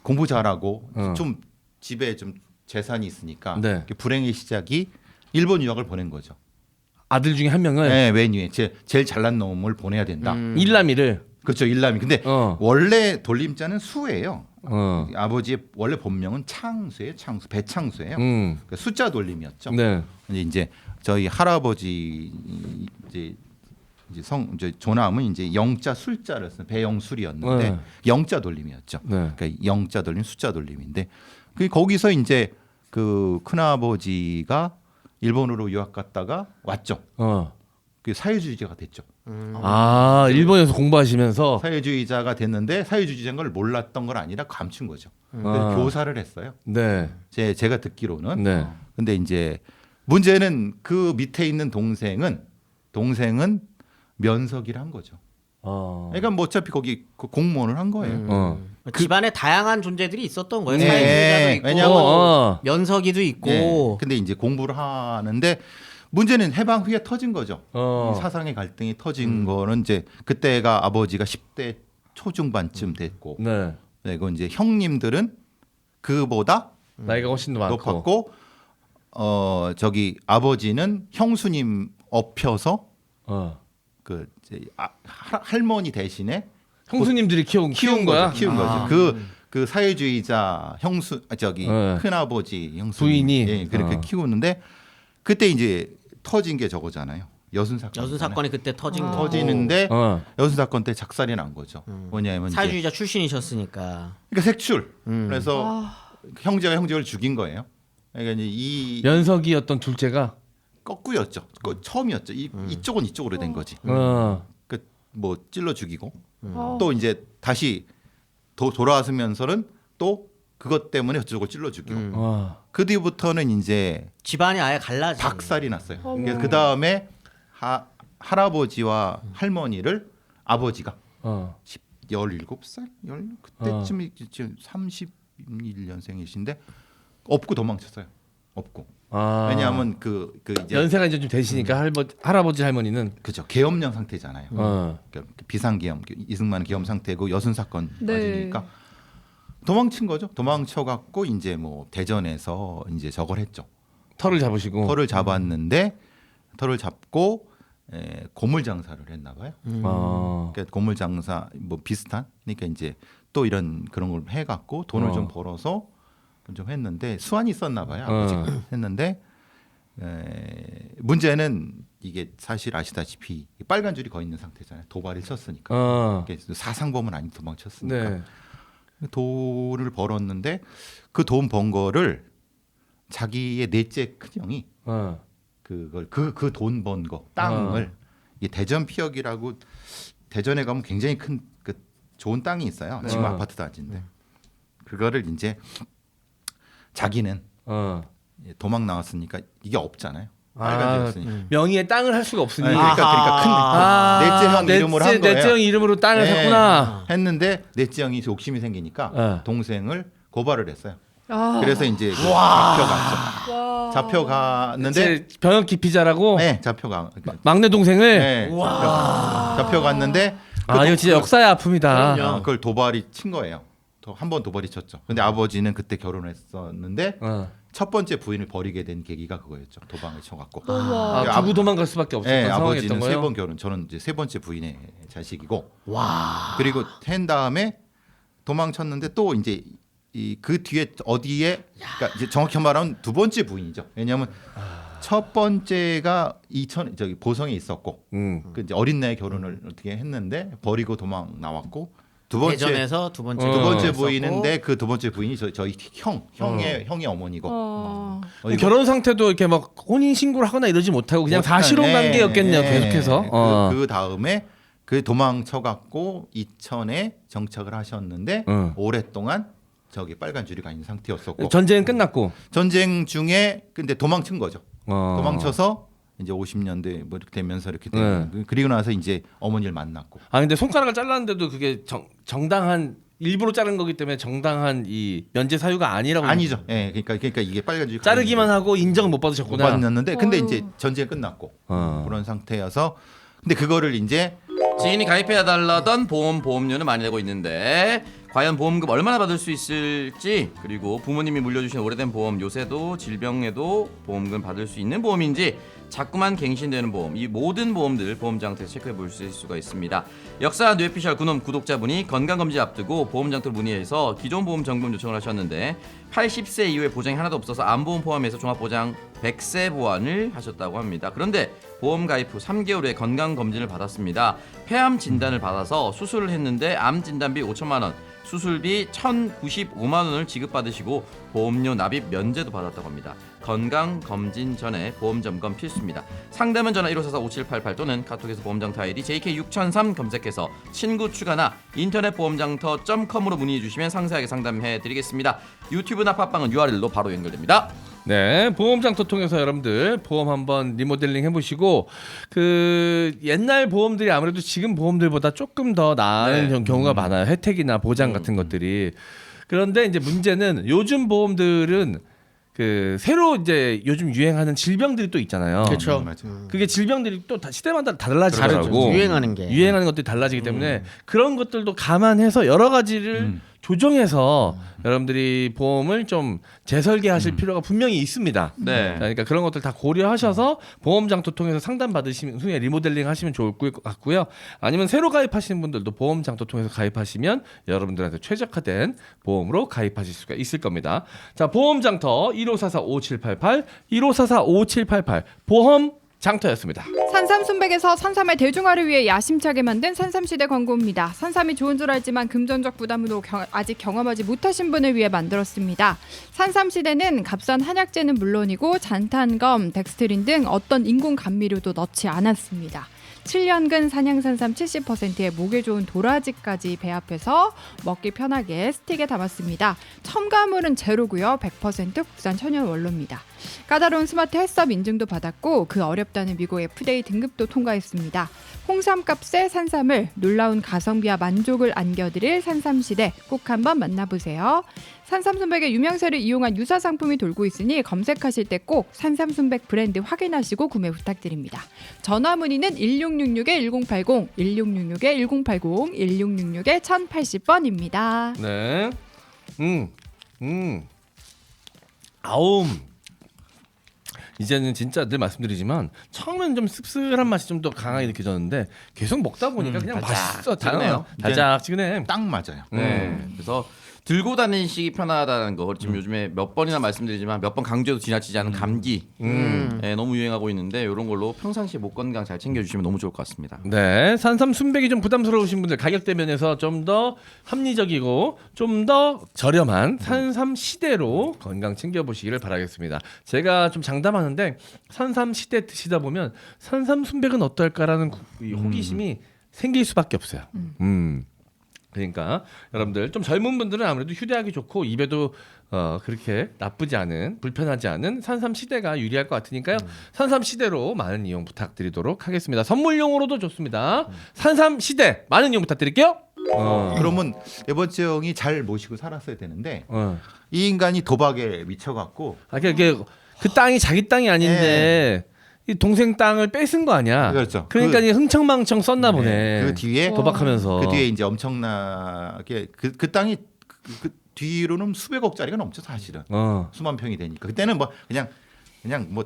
공부 잘하고 어. 좀 집에 좀 재산이 있으니까 네. 불행의 시작이 일본 유학을 보낸 거죠. 아들 중에 한 명을 네, 맨 위에 제일 잘난 놈을 보내야 된다. 일남이를 그렇죠, 일남이. 근데 원래 돌림자는 수예요. 아버지의 원래 본명은 창수예요, 창수, 배창수예요. 그러니까 숫자 돌림이었죠. 네. 이제 저희 할아버지 이제 조남은 이제 영자 술자를 쓴 배영술이었는데 영자 돌림이었죠. 네. 그러니까 영자 돌림, 숫자 돌림인데 거기서 이제 그 큰아버지가 일본으로 유학 갔다가 왔죠. 그 사회주의자가 됐죠. 아 일본에서 공부하시면서 사회주의자가 됐는데 사회주의자인 걸 몰랐던 건 아니라 감춘 거죠. 그래서 교사를 했어요. 네. 제가 듣기로는. 네. 근데 이제 문제는 그 밑에 있는 동생은 면석이를 한 거죠. 그러니까 뭐 어차피 거기 공무원을 한 거예요. 집안에 다양한 존재들이 있었던 거예요. 네. 사회주의자도 있고 왜냐면 면석이도 있고. 네. 근데 이제 공부를 하는데 문제는 해방 후에 터진 거죠. 사상의 갈등이 터진 거는 이제 그때가 아버지가 10대 초중반쯤 됐고, 네. 그리고 이제 형님들은 그보다 나이가 훨씬 더 많고. 높았고, 저기 아버지는 형수님 업혀서 그 이제 할머니 대신에 형수님들이 키운 거야. 키운 거죠. 그 사회주의자 형수 큰 아버지 형수 부인이 그렇게 키우는데 그때 이제 터진 게 저거잖아요. 여순 사건이 그때 터진 거. 터지는데 여순 사건 때 작살이 난 거죠. 뭐냐면 사회주의자 출신이셨으니까. 그러니까 색출. 그래서 형제가 형제를 죽인 거예요. 그러니까 이제 이 면석이었던 둘째가 거꾸였죠. 처음이었죠. 이쪽은 이쪽으로 된 거지. 뭐 찔러 죽이고 또 이제 다시 돌아왔으면서는 또 그것 때문에 저쪽을 찔러 죽이고 그 뒤부터는 이제 집안이 아예 갈라진 박살이 났어요. 그래서 그 다음에 할아버지와 할머니를 아버지가 17살 그때쯤이 지금 31년생이신데 업고 도망쳤어요. 업고. 왜냐하면 그 이제 연세가 이제 좀 되시니까 할아버지 할머니는 그죠, 계엄령 상태잖아요. 그러니까 비상계엄, 이승만 계엄 상태고 여순 사건 맞으니까 도망친 거죠. 도망쳐 갖고 이제 뭐 대전에서 이제 저걸 했죠. 털을 잡으시고 털을 잡았는데 털을 잡고 고물 장사를 했나 봐요. 그러니까 고물 장사 뭐 비슷한. 그러니까 이제 또 이런 그런 걸 해 갖고 돈을 좀 벌어서 좀 했는데 수완이 있었나 봐요. 아버지가 했는데 문제는 이게 사실 아시다시피 빨간 줄이 거 있는 상태잖아요. 도발을 쳤으니까. 사상범은 아니 도망쳤으니까. 네. 돈을 벌었는데 그 돈 번 거를 자기의 넷째 큰형이 그걸 그 돈 번 거 땅을 이 대전 피역이라고 대전에 가면 굉장히 큰 그 좋은 땅이 있어요. 지금 아파트 단지인데 그거를 이제 자기는 도망 나왔으니까 이게 없잖아요. 빨간색이었으니까. 명의의 땅을 할 수가 없으니. 그러니까 큰 넷째 형 이름으로 한 거예요. 넷째 형 이름으로 땅을 샀구나. 했는데 넷째 형이 욕심이 생기니까 동생을 고발을 했어요. 아. 그래서 이제 잡혀갔죠. 잡혀갔는데 병역 기피자라고. 네, 잡혀가. 막내 동생을. 네, 잡혀갔는데 이거 진짜 역사의 아픔이다. 그걸 도발이 친 거예요. 한 번 도발이 쳤죠. 근데 아버지는 그때 결혼했었는데 첫 번째 부인을 버리게 된 계기가 그거였죠. 도망을 쳐갖고. 두고 도망갈 수밖에 없었던 상황이었던 아버지는 거예요. 3번 결혼, 저는 이제 3번째 부인의 자식이고. 그리고 한 다음에 도망쳤는데 또 이제 그 뒤에 어디에, 그러니까 이제 정확히 말하면 두 번째 부인이죠. 왜냐하면 첫 번째가 보성에 있었고, 그 이제 어린 나이에 결혼을 어떻게 했는데 버리고 도망 나왔고. 대전에서 두 번째 부인인데 그 두 번째 부인이 저희 형의 어머니고. 결혼 상태도 이렇게 막 혼인 신고를 하거나 이러지 못하고 그냥 사실혼 관계였겠네요. 계속해서. 그 다음에 그 도망쳐 갖고 이천에 정착을 하셨는데 오랫동안 저기 빨간 줄이 가 있는 상태였었고. 전쟁은 끝났고. 전쟁 중에 근데 도망친 거죠. 도망쳐서 이제 50년대 뭐 이렇게 되면서 이렇게 되면 그리고 나서 이제 어머니를 만났고. 근데 손가락을 잘랐는데도 그게 정당한 일부러 자른 거기 때문에 정당한 이 면제 사유가 아니라고. 아니죠. 예, 그러니까 이게 빨간 줄 자르기만 하고 인정을 못 받으셨구나. 못 받았는데 근데 이제 전쟁이 끝났고 그런 상태여서 근데 그거를 이제 지인이 가입해달라던 보험료는 많이 내고 있는데 과연 보험금 얼마나 받을 수 있을지, 그리고 부모님이 물려주신 오래된 보험, 요새도 질병에도 보험금 받을 수 있는 보험인지 자꾸만 갱신되는 보험, 이 모든 보험들 보험장터에서 체크해 보실 수가 있습니다. 역사 뇌피셜 군홈 구독자분이 건강검진 앞두고 보험장터를 문의해서 기존 보험 점검 요청을 하셨는데 80세 이후에 보장이 하나도 없어서 암보험 포함해서 종합보장 100세 보완을 하셨다고 합니다. 그런데 보험 가입 후 3개월 후에 건강검진을 받았습니다. 폐암 진단을 받아서 수술을 했는데 암 진단비 5천만 원, 수술비 1,095만 원을 지급받으시고 보험료 납입 면제도 받았다고 합니다. 건강검진 전에 보험점검 필수입니다. 상담은 전화 1544-5788 또는 카톡에서 보험장터 아이디 JK6003 검색해서 친구 추가나 인터넷 보험장터.com으로 문의해 주시면 상세하게 상담해 드리겠습니다. 유튜브나 팟빵은 URL로 바로 연결됩니다. 네, 보험장터 통해서 여러분들 보험 한번 리모델링 해보시고 그 옛날 보험들이 아무래도 지금 보험들보다 조금 더 나은 경우가 많아요. 혜택이나 보장 같은 것들이. 그런데 이제 문제는 요즘 보험들은 그 새로 이제 요즘 유행하는 질병들이 또 있잖아요. 그렇죠. 맞아요. 그게 질병들이 또 시대마다 달라지더라고. 다르죠. 유행하는 것들이 달라지기 때문에 그런 것들도 감안해서 여러 가지를 조정해서 여러분들이 보험을 좀 재설계하실 필요가 분명히 있습니다. 네. 그러니까 그런 것들 다 고려하셔서 보험장터 통해서 상담 받으시면 후에 리모델링 하시면 좋을 것 같고요. 아니면 새로 가입하시는 분들도 보험장터 통해서 가입하시면 여러분들한테 최적화된 보험으로 가입하실 수가 있을 겁니다. 자, 보험장터 1544-5788 1544-5788 보험 장터였습니다. 산삼 순백에서 산삼의 대중화를 위해 야심차게 만든 산삼시대 광고입니다. 산삼이 좋은 줄 알지만 금전적 부담으로 아직 경험하지 못하신 분을 위해 만들었습니다. 산삼시대는 값싼 한약재는 물론이고 잔탄검, 덱스트린 등 어떤 인공 감미료도 넣지 않았습니다. 7년근 산양산삼 70%의 목에 좋은 도라지까지 배합해서 먹기 편하게 스틱에 담았습니다. 첨가물은 제로고요. 100% 국산 천연 원료입니다. 까다로운 스마트 헬스업 인증도 받았고 그 어렵다는 미국 FDA 등급도 통과했습니다. 홍삼값의 산삼을 놀라운 가성비와 만족을 안겨드릴 산삼시대 꼭 한번 만나보세요. 산삼순백의 유명세를 이용한 유사 상품이 돌고 있으니 검색하실 때 꼭 산삼순백 브랜드 확인하시고 구매 부탁드립니다. 전화 문의는 1666-1080, 1666-1080, 1666-1080번입니다. 네. 아움. 이제는 진짜 늘 말씀드리지만 처음엔 좀 씁쓸한 맛이 좀 더 강하게 느껴졌는데 계속 먹다 보니까 그냥 맛있어. 달짝지근해요. 달짝지근해. 딱 맞아요. 네. 그래서 들고 다니시기 편하다는 거 지금 요즘에 몇 번이나 말씀드리지만 몇 번 강조해도 지나치지 않은 감기 너무 유행하고 있는데 이런 걸로 평상시에 목 건강 잘 챙겨주시면 너무 좋을 것 같습니다. 네, 산삼 순백이 좀 부담스러우신 분들 가격대 면에서 좀 더 합리적이고 좀 더 저렴한 산삼 시대로 건강 챙겨보시기를 바라겠습니다. 제가 좀 장담하는데 산삼 시대 드시다 보면 산삼 순백은 어떨까라는 이 호기심이 생길 수밖에 없어요. 그러니까 여러분들 좀 젊은 분들은 아무래도 휴대하기 좋고 입에도 그렇게 나쁘지 않은 불편하지 않은 산삼 시대가 유리할 것 같으니까요. 산삼 시대로 많은 이용 부탁드리도록 하겠습니다. 선물용으로도 좋습니다. 산삼 시대 많은 이용 부탁드릴게요. 그러면 에버츠 형이 잘 모시고 살았어야 되는데 이 인간이 도박에 미쳐갖고 그 땅이 자기 땅이 아닌데 이 동생 땅을 뺏은 거 아니야. 그렇죠. 그러니까 흥청망청 썼나 보네. 그 뒤에 도박하면서. 그 뒤에 이제 엄청나게 그 땅이 그 뒤로는 수백억짜리가 넘죠 사실은. 수만 평이 되니까 그때는 뭐 그냥 뭐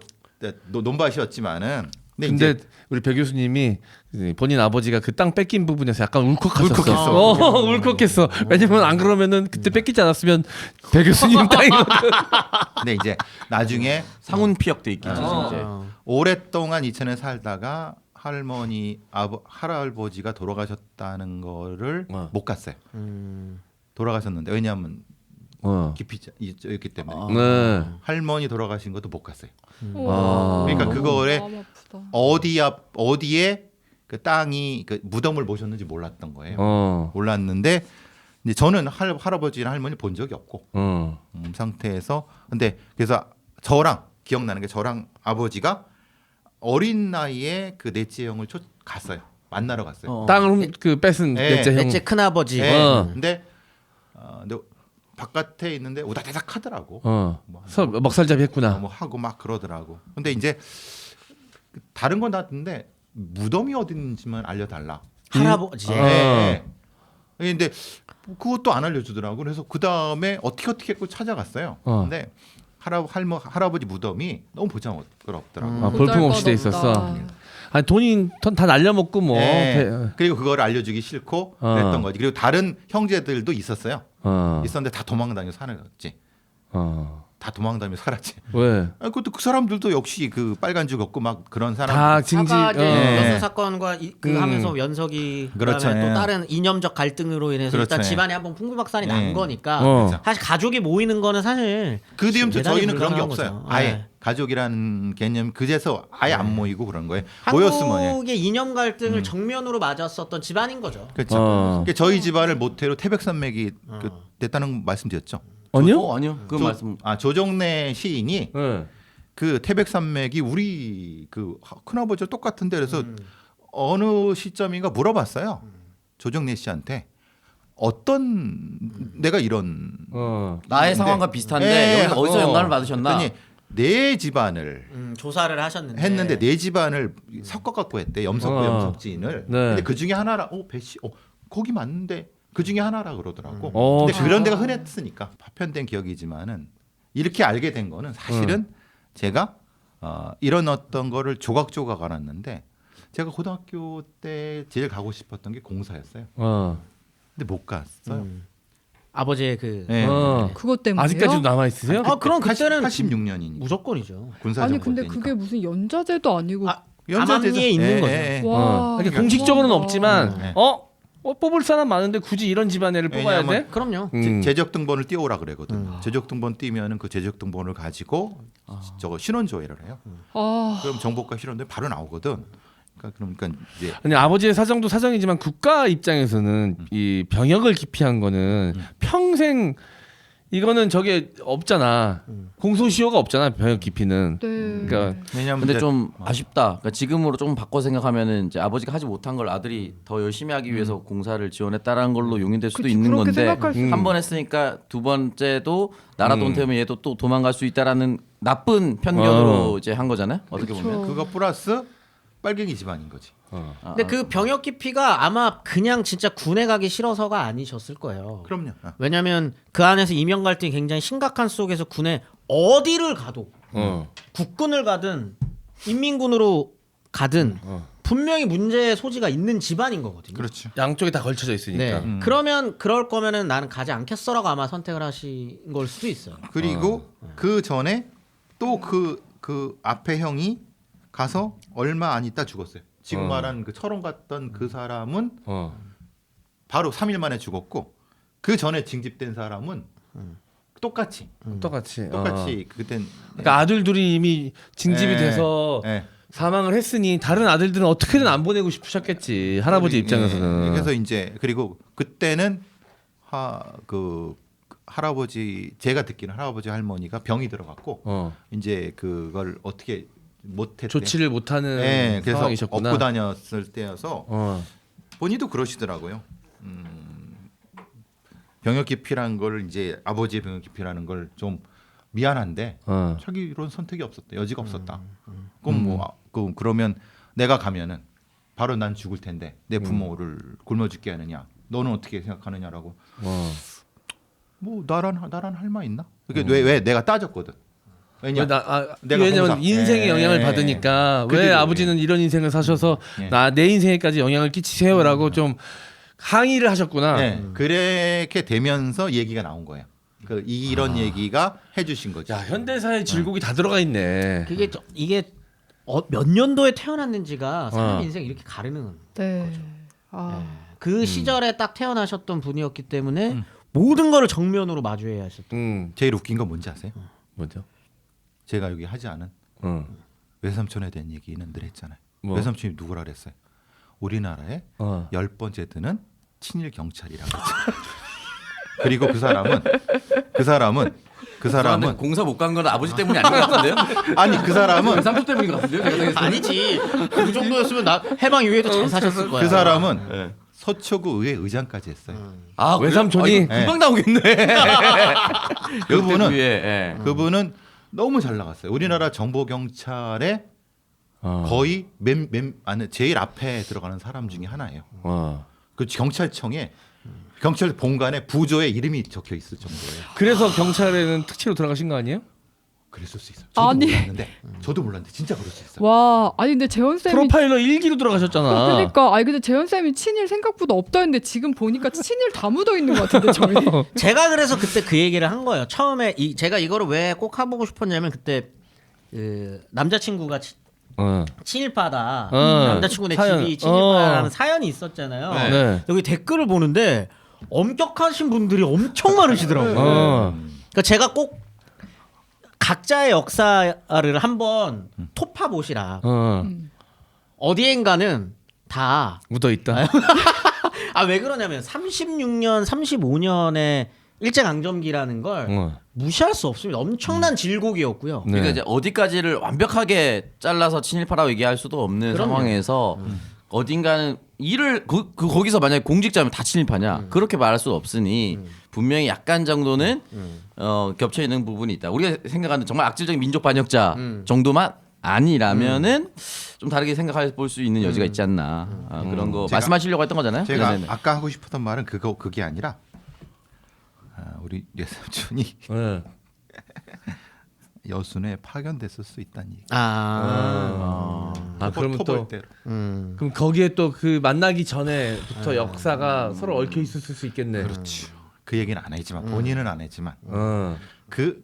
논밭이었지만은. 근데 우리 배 교수님이 본인 아버지가 그 땅 뺏긴 부분에서 약간 울컥하셨어. 울컥했어. 왜냐면 안 그러면은 그때 뺏기지 않았으면 배 교수님 땅이거든. 근데 이제 나중에 상훈 피역돼 있겠지 이제. 오랫동안 이천에 살다가 할아버지가 돌아가셨다는 거를 못 갔어요. 돌아가셨는데 왜냐하면 기피였기 때문에 할머니 돌아가신 것도 못 갔어요. 그러니까 그거에 어디에 그 땅이 그 무덤을 모셨는지 몰랐던 거예요. 몰랐는데 이제 저는 할아버지랑 할머니 본 적이 없고 상태에서 근데 그래서 저랑 기억나는 게 저랑 아버지가 어린 나이에 그 넷째 형을 갔어요. 만나러 갔어요. 땅을 그 뺏은 넷째 형. 넷째 큰 아버지. 근데 바깥에 있는데 오다다닥 하더라고. 먹살잡이 했구나. 뭐 하고 막 그러더라고. 근데 이제 다른 건 나왔는데 무덤이 어딘지만 알려달라. 할아버지. 네. 근데 그것도 안 알려주더라고. 그래서 그 다음에 어떻게 했고 찾아갔어요. 근데 할아버지 무덤이 너무 보장스럽더라고. 볼품없이 돼 있었어. 아니 돈이 다 날려먹고 뭐. 그리고 그걸 알려주기 싫고 그랬던 거지. 그리고 다른 형제들도 있었어요. 있었는데 다 도망다니며 살았지. 다 도망다니며 살았지. 왜? 그것도 그 사람들도 역시 그 빨간 줄 걷고 막 그런 사람. 다 징지. 여수 사건과 그 하면서 연석이 그렇죠. 그다음에 또 다른 이념적 갈등으로 인해서 그렇죠. 일단 집안에 한번 풍부박산이 난 거니까 사실 가족이 모이는 거는 사실 그 뒤부터 대단히 저희는 그런 게 불가능한 없어요. 거죠. 아예 네. 가족이라는 개념 그제서 아예 안 모이고 그런 거예요. 모였으면 한국의 이념 갈등을 정면으로 맞았었던 집안인 거죠. 그렇죠. 그러니까 저희 집안을 모태로 태백산맥이 됐다는 말씀드렸죠. 아니요? 아니요. 그 말씀. 조정래 시인이 네. 그 태백산맥이 우리 그 큰아버지와 똑같은데 그래서 어느 시점인가 물어봤어요. 조정래 씨한테 어떤 내가 이런 나의 상황과 비슷한데 여기서 어디서 영감을 받으셨나? 그랬더니 내 집안을 조사를 하셨는데 했는데 내 집안을 섞어갖고 했대. 염석과 염석지인을. 네. 근데 그 중에 하나라. 배씨. 거기 맞는데 그 중에 하나라 그러더라고. 근데 진짜? 그런 데가 흔했으니까 파편된 기억이지만은 이렇게 알게 된 거는 사실은 제가 이런 어떤 거를 조각조각 알았는데 제가 고등학교 때 제일 가고 싶었던 게 공사였어요. 근데 못 갔어요. 아버지의 그 네. 그것 때문에요? 아직까지도 남아 있으세요? 그럼 그때는 86년이니까 무조건이죠. 아니 근데 그게 무슨 연자제도 아니고 암암리에 있는 거죠. 와. 그러니까 공식적으로는 대박이다. 없지만 뽑을 사람 많은데 굳이 이런 집안애를 뽑아야 왜냐하면 돼? 그럼요. 제적 등본을 띄워오라 그러거든. 제적 등본 띄면은 그 제적 등본을 가지고 저거 신원 조회를 해요. 그럼 정보과 신원도 바로 나오거든. 그러니까 이제 아니 아버지의 사정도 사정이지만 국가 입장에서는 이 병역을 기피한 거는 평생 이거는 저게 없잖아. 공소시효가 없잖아. 병역 기피는. 네. 그러니까 왜냐면 근데 좀 아쉽다. 그러니까 지금으로 조금 바꿔 생각하면은 이제 아버지가 하지 못한 걸 아들이 더 열심히 하기 위해서 공사를 지원했다라는 걸로 용인될 수도 그치, 있는 그렇게 건데 생각할 수- 한 번 했으니까 두 번째도 나라 돈 태우면 얘도 또 도망갈 수 있다라는 나쁜 편견으로 이제 한 거잖아요. 어떻게 보면. 그거 플러스 빨갱이 집안인 거지. 근데 그 병역 기피가 아마 그냥 진짜 군에 가기 싫어서가 아니셨을 거예요. 그럼요. 왜냐하면 그 안에서 이명 갈등이 굉장히 심각한 속에서 군에 어디를 가도 국군을 가든 인민군으로 가든 분명히 문제의 소지가 있는 집안인 거거든요. 그렇죠. 양쪽에 다 걸쳐져 있으니까. 네. 그러면 그럴 거면은 나는 가지 않겠어라고 아마 선택을 하신 걸 수도 있어요. 그리고 그 전에 또 그 앞에 형이 가서 얼마 안 있다 죽었어요. 지금 말한 그 철원 갔던 그 사람은 바로 3일 만에 죽었고 그 전에 징집된 사람은 똑같이 똑같이. 그땐 그러니까 아들 둘이 이미 징집이 돼서 사망을 했으니 다른 아들들은 어떻게든 안 보내고 싶으셨겠지. 할아버지 입장에서는. 그래서 이제 그리고 그때는 그 할아버지 제가 듣기는 할아버지 할머니가 병이 들어갔고 이제 그걸 어떻게 못했대. 조치를 못하는 그래서 상황이셨구나. 업고 다녔을 때여서 본인도 그러시더라고요. 병역 기피라는 걸 이제 아버지의 병역 기피라는 걸 좀 미안한데 자기 이런 선택이 없었다. 여지가 없었다. 그럼 그러면 내가 가면은 바로 난 죽을 텐데 내 부모를 굶어 죽게 하느냐? 너는 어떻게 생각하느냐라고. 뭐 나란 할 말 있나? 그게 왜 내가 따졌거든. 내가 왜냐면 공사. 인생의 영향을 받으니까 왜 아버지는 이런 인생을 사셔서 내 인생에까지 영향을 끼치세요라고 좀 항의를 하셨구나. 그렇게 되면서 얘기가 나온 거예요. 이런 얘기가 해주신 거죠. 야 현대사의 질곡이 다 들어가 있네. 이게 몇 년도에 태어났는지가 사람 인생 이렇게 가르는 네. 그 시절에 딱 태어나셨던 분이었기 때문에 모든 거를 정면으로 마주해야 하셨던. 제일 웃긴 건 뭔지 아세요? 뭐죠? 제가 여기 하지 않은 외삼촌에 대한 얘기는 늘 했잖아요. 뭐? 외삼촌이 누구라 그랬어요? 우리나라의 10번째 드는 친일 경찰이라고 했죠. 그리고 그 사람은 공사 못 간 건 아버지 때문이 아닌 것 같은데요? 아니 그 사람은 삼촌 때문인 것 같은데요? 제가 생각했을 때. 아니지. 그 정도였으면 나 해방 이후에도 잘 사셨을 거야. 그 사람은 서초구 의회 의장까지 했어요. 외삼촌이 금방 나오겠네. 그분은 너무 잘 나갔어요. 우리나라 정보 경찰의 거의 안에 제일 앞에 들어가는 사람 중에 하나예요. 그 경찰청에 경찰 본관에 부조의 이름이 적혀 있을 정도예요. 그래서 경찰에는 특채로 들어가신 거 아니에요? 그랬을 수 있어요. 저도 아니. 몰랐는데 진짜 그럴 수 있어요. 와, 아니 근데 재원 쌤이 프로파일러 1기로 들어가셨잖아. 그러니까 아니 근데 재원 쌤이 친일 생각보다 없다 했는데 지금 보니까 친일 다 묻어 있는 것 같은데 저희. 제가 그래서 그때 그 얘기를 한 거예요. 처음에 제가 이거를 왜 꼭 해보고 싶었냐면 그때 그 남자친구가 친일파다. 남자친구네 사연. 집이 친일파라는 사연이 있었잖아요. 네. 여기 댓글을 보는데 엄격하신 분들이 엄청 많으시더라고요. 그러니까 제가 꼭 각자의 역사를 한번 토파 보시라. 어디엔가는 다 묻어 있다. 왜 그러냐면 36년, 35년의 일제강점기라는 걸 무시할 수 없습니다. 엄청난 질곡이었고요. 네. 그러니까 이제 어디까지를 완벽하게 잘라서 친일파라고 얘기할 수도 없는 그럼요. 상황에서 어딘가는 일을 거기서 만약에 공직자면 다 친일파냐 그렇게 말할 수 없으니 분명히 약간 정도는 겹쳐 있는 부분이 있다. 우리가 생각하는 정말 악질적인 민족 반역자 정도만 아니라면은 좀 다르게 생각해 볼 수 있는 여지가 있지 않나. 그런 거 말씀하시려고 했던 거잖아요. 제가 네네네. 아까 하고 싶었던 말은 그게 아니라 우리 뇌삼촌이 여순에 파견됐을 수 있다는 얘기. 그러면 또 토벌대로. 그럼 거기에 또 그 만나기 전에부터 역사가 서로 얽혀 있었을 수 있겠네. 그렇죠. 그 얘기는 안 했지만 본인은 안 했지만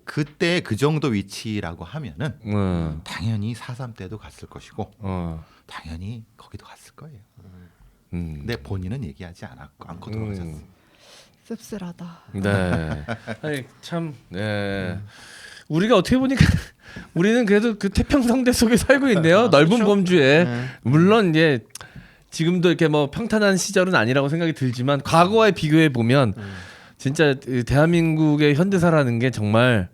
그때 그 정도 위치라고 하면은 당연히 4.3 때도 갔을 것이고 당연히 거기도 갔을 거예요. 근데 본인은 얘기하지 않고 돌아가셨어요. 씁쓸하다. 네. 아니, 참. 네. 우리가 어떻게 보니까 우리는 그래도 그 태평성대 속에 살고 있네요. 넓은 그렇죠? 범주에. 물론 이제 지금도 이렇게 뭐 평탄한 시절은 아니라고 생각이 들지만 과거에 비교해 보면 진짜 대한민국의 현대사라는 게 정말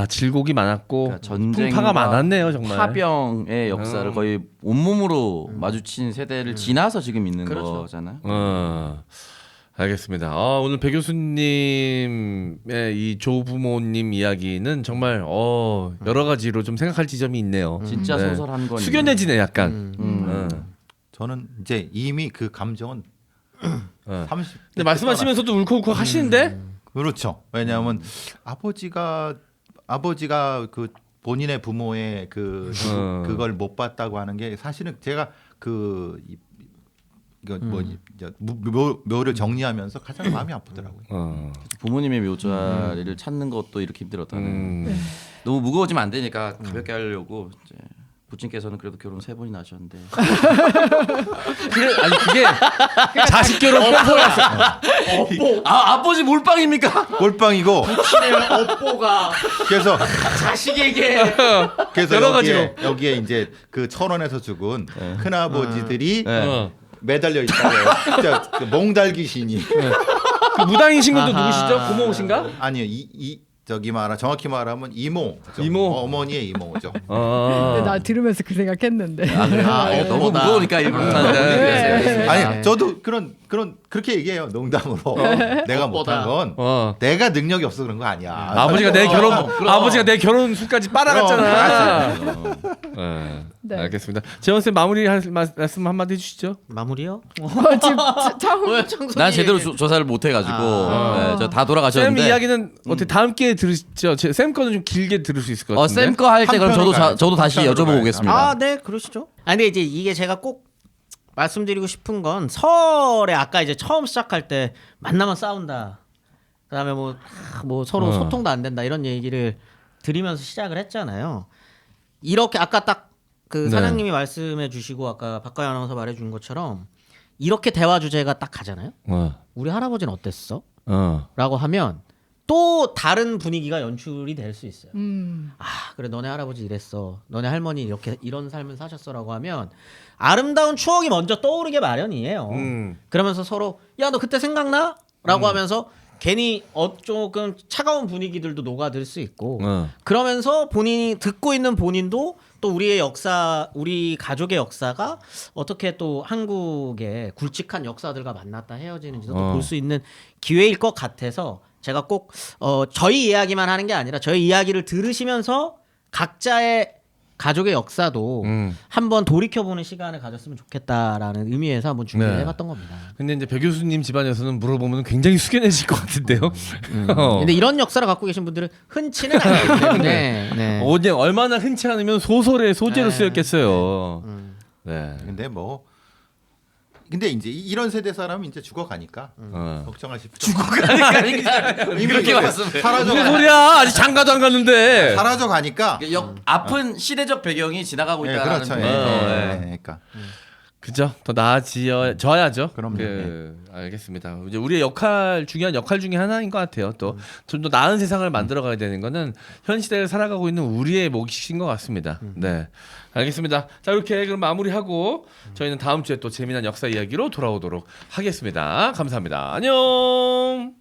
질곡이 많았고 그러니까 전쟁과 풍파가 많았네요, 정말. 파병의 역사를 거의 온몸으로 마주친 세대를 지나서 지금 있는 그렇죠. 거잖아요. 알겠습니다. 오늘 배 교수님의 이 조부모님 이야기는 정말 여러 가지로 좀 생각할 지점이 있네요. 진짜 네. 소설 한 권. 숙연해지네 약간. 저는 이제 이미 그 감정은 30. 근데 말씀하시면서도 울컥울컥 하시는데? 그렇죠. 왜냐하면 아버지가 그 본인의 부모의 그걸 못 봤다고 하는 게 사실은 제가 이거 묘를 정리하면서 가장 마음이 아프더라고요. 부모님의 묘자리를 찾는 것도 이렇게 힘들었다는. 너무 무거워지면 안 되니까 가볍게 하려고 이제 부친께서는 그래도 결혼 3번이나 하셨는데. 그게 자식 결혼 뻔뻔했어. 아버지 몰빵입니까? 몰빵이고 업보가 그래서 자식에게 여러 여기에 이제 그 천원에서 죽은 큰아버지들이 네. 매달려 있다고요. 진짜 그 몽달 귀신이. 그 무당이신 분도 누구시죠? 고모신가? 아니요. 정확히 말하면 이모. 어머니의 이모죠. 근데 나 들으면서 그 생각했는데. 너무 무거우니까 일부러 아니, 저도 그렇게 얘기해요. 농담으로. 내가 못한 건 내가 능력이 없어 그런 거 아니야. 아버지가 내 결혼 술까지 빨아갔잖아. 네. 알겠습니다. 재원 쌤 마무리할 말씀 한마디 해주시죠. 마무리요? 지금 차후 난 제대로 조사를 못 해가지고 저 다 쌤 돌아가셨는데. 이야기는 어떻게 다음 기회에 들으시죠. 쌤 거는 좀 길게 들을 수 있을 것 같은데. 쌤 거 할 때 그럼 한 편으로 저도 다시 가야죠. 여쭤보고 오겠습니다. 네, 그러시죠. 근데 이제 이게 제가 꼭 말씀드리고 싶은 건 설에 아까 이제 처음 시작할 때 만나면 싸운다. 그다음에 뭐 서로 소통도 안 된다 이런 얘기를 드리면서 시작을 했잖아요. 이렇게 아까 딱 그 사장님이 말씀해 주시고 아까 박가연 아나운서 말해 준 것처럼 이렇게 대화 주제가 딱 가잖아요. 우리 할아버지는 어땠어? 라고 하면 또 다른 분위기가 연출이 될 수 있어요. 그래 너네 할아버지 이랬어. 너네 할머니 이런 삶을 사셨어라고 하면 아름다운 추억이 먼저 떠오르게 마련이에요. 그러면서 서로 야 너 그때 생각나? 라고 하면서 괜히 조금 차가운 분위기들도 녹아들 수 있고 그러면서 본인이 듣고 있는 본인도 또 우리의 역사, 우리 가족의 역사가 어떻게 또 한국의 굵직한 역사들과 만났다 헤어지는지도 볼 수 있는 기회일 것 같아서 제가 꼭 저희 이야기만 하는 게 아니라 저희 이야기를 들으시면서 각자의 가족의 역사도 한번 돌이켜보는 시간을 가졌으면 좋겠다라는 의미에서 한번 준비를 네. 해봤던 겁니다. 근데 이제 배 교수님 집안에서는 물어보면 굉장히 숙연해질 것 같은데요. 근데 이런 역사를 갖고 계신 분들은 흔치는 않기 때문에 네. 얼마나 흔치 않으면 소설의 소재로 네. 쓰였겠어요. 네. 근데 이제 이런 세대 사람은 이제 죽어가니까 걱정하실 필요 그렇게 말씀해. 무슨 소리야? 아직 장가도 안 갔는데. 사라져가니까. 아픈 시대적 배경이 지나가고 네, 있다는 그렇죠. 거. 그러니까 그죠? 더 나아져야죠. 그럼요. 알겠습니다. 이제 우리의 중요한 역할 중에 하나인 것 같아요. 또 좀 더 나은 세상을 만들어가야 되는 거는 현 시대를 살아가고 있는 우리의 몫인 것 같습니다. 네, 알겠습니다. 자, 이렇게 그럼 마무리하고 저희는 다음 주에 또 재미난 역사 이야기로 돌아오도록 하겠습니다. 감사합니다. 안녕.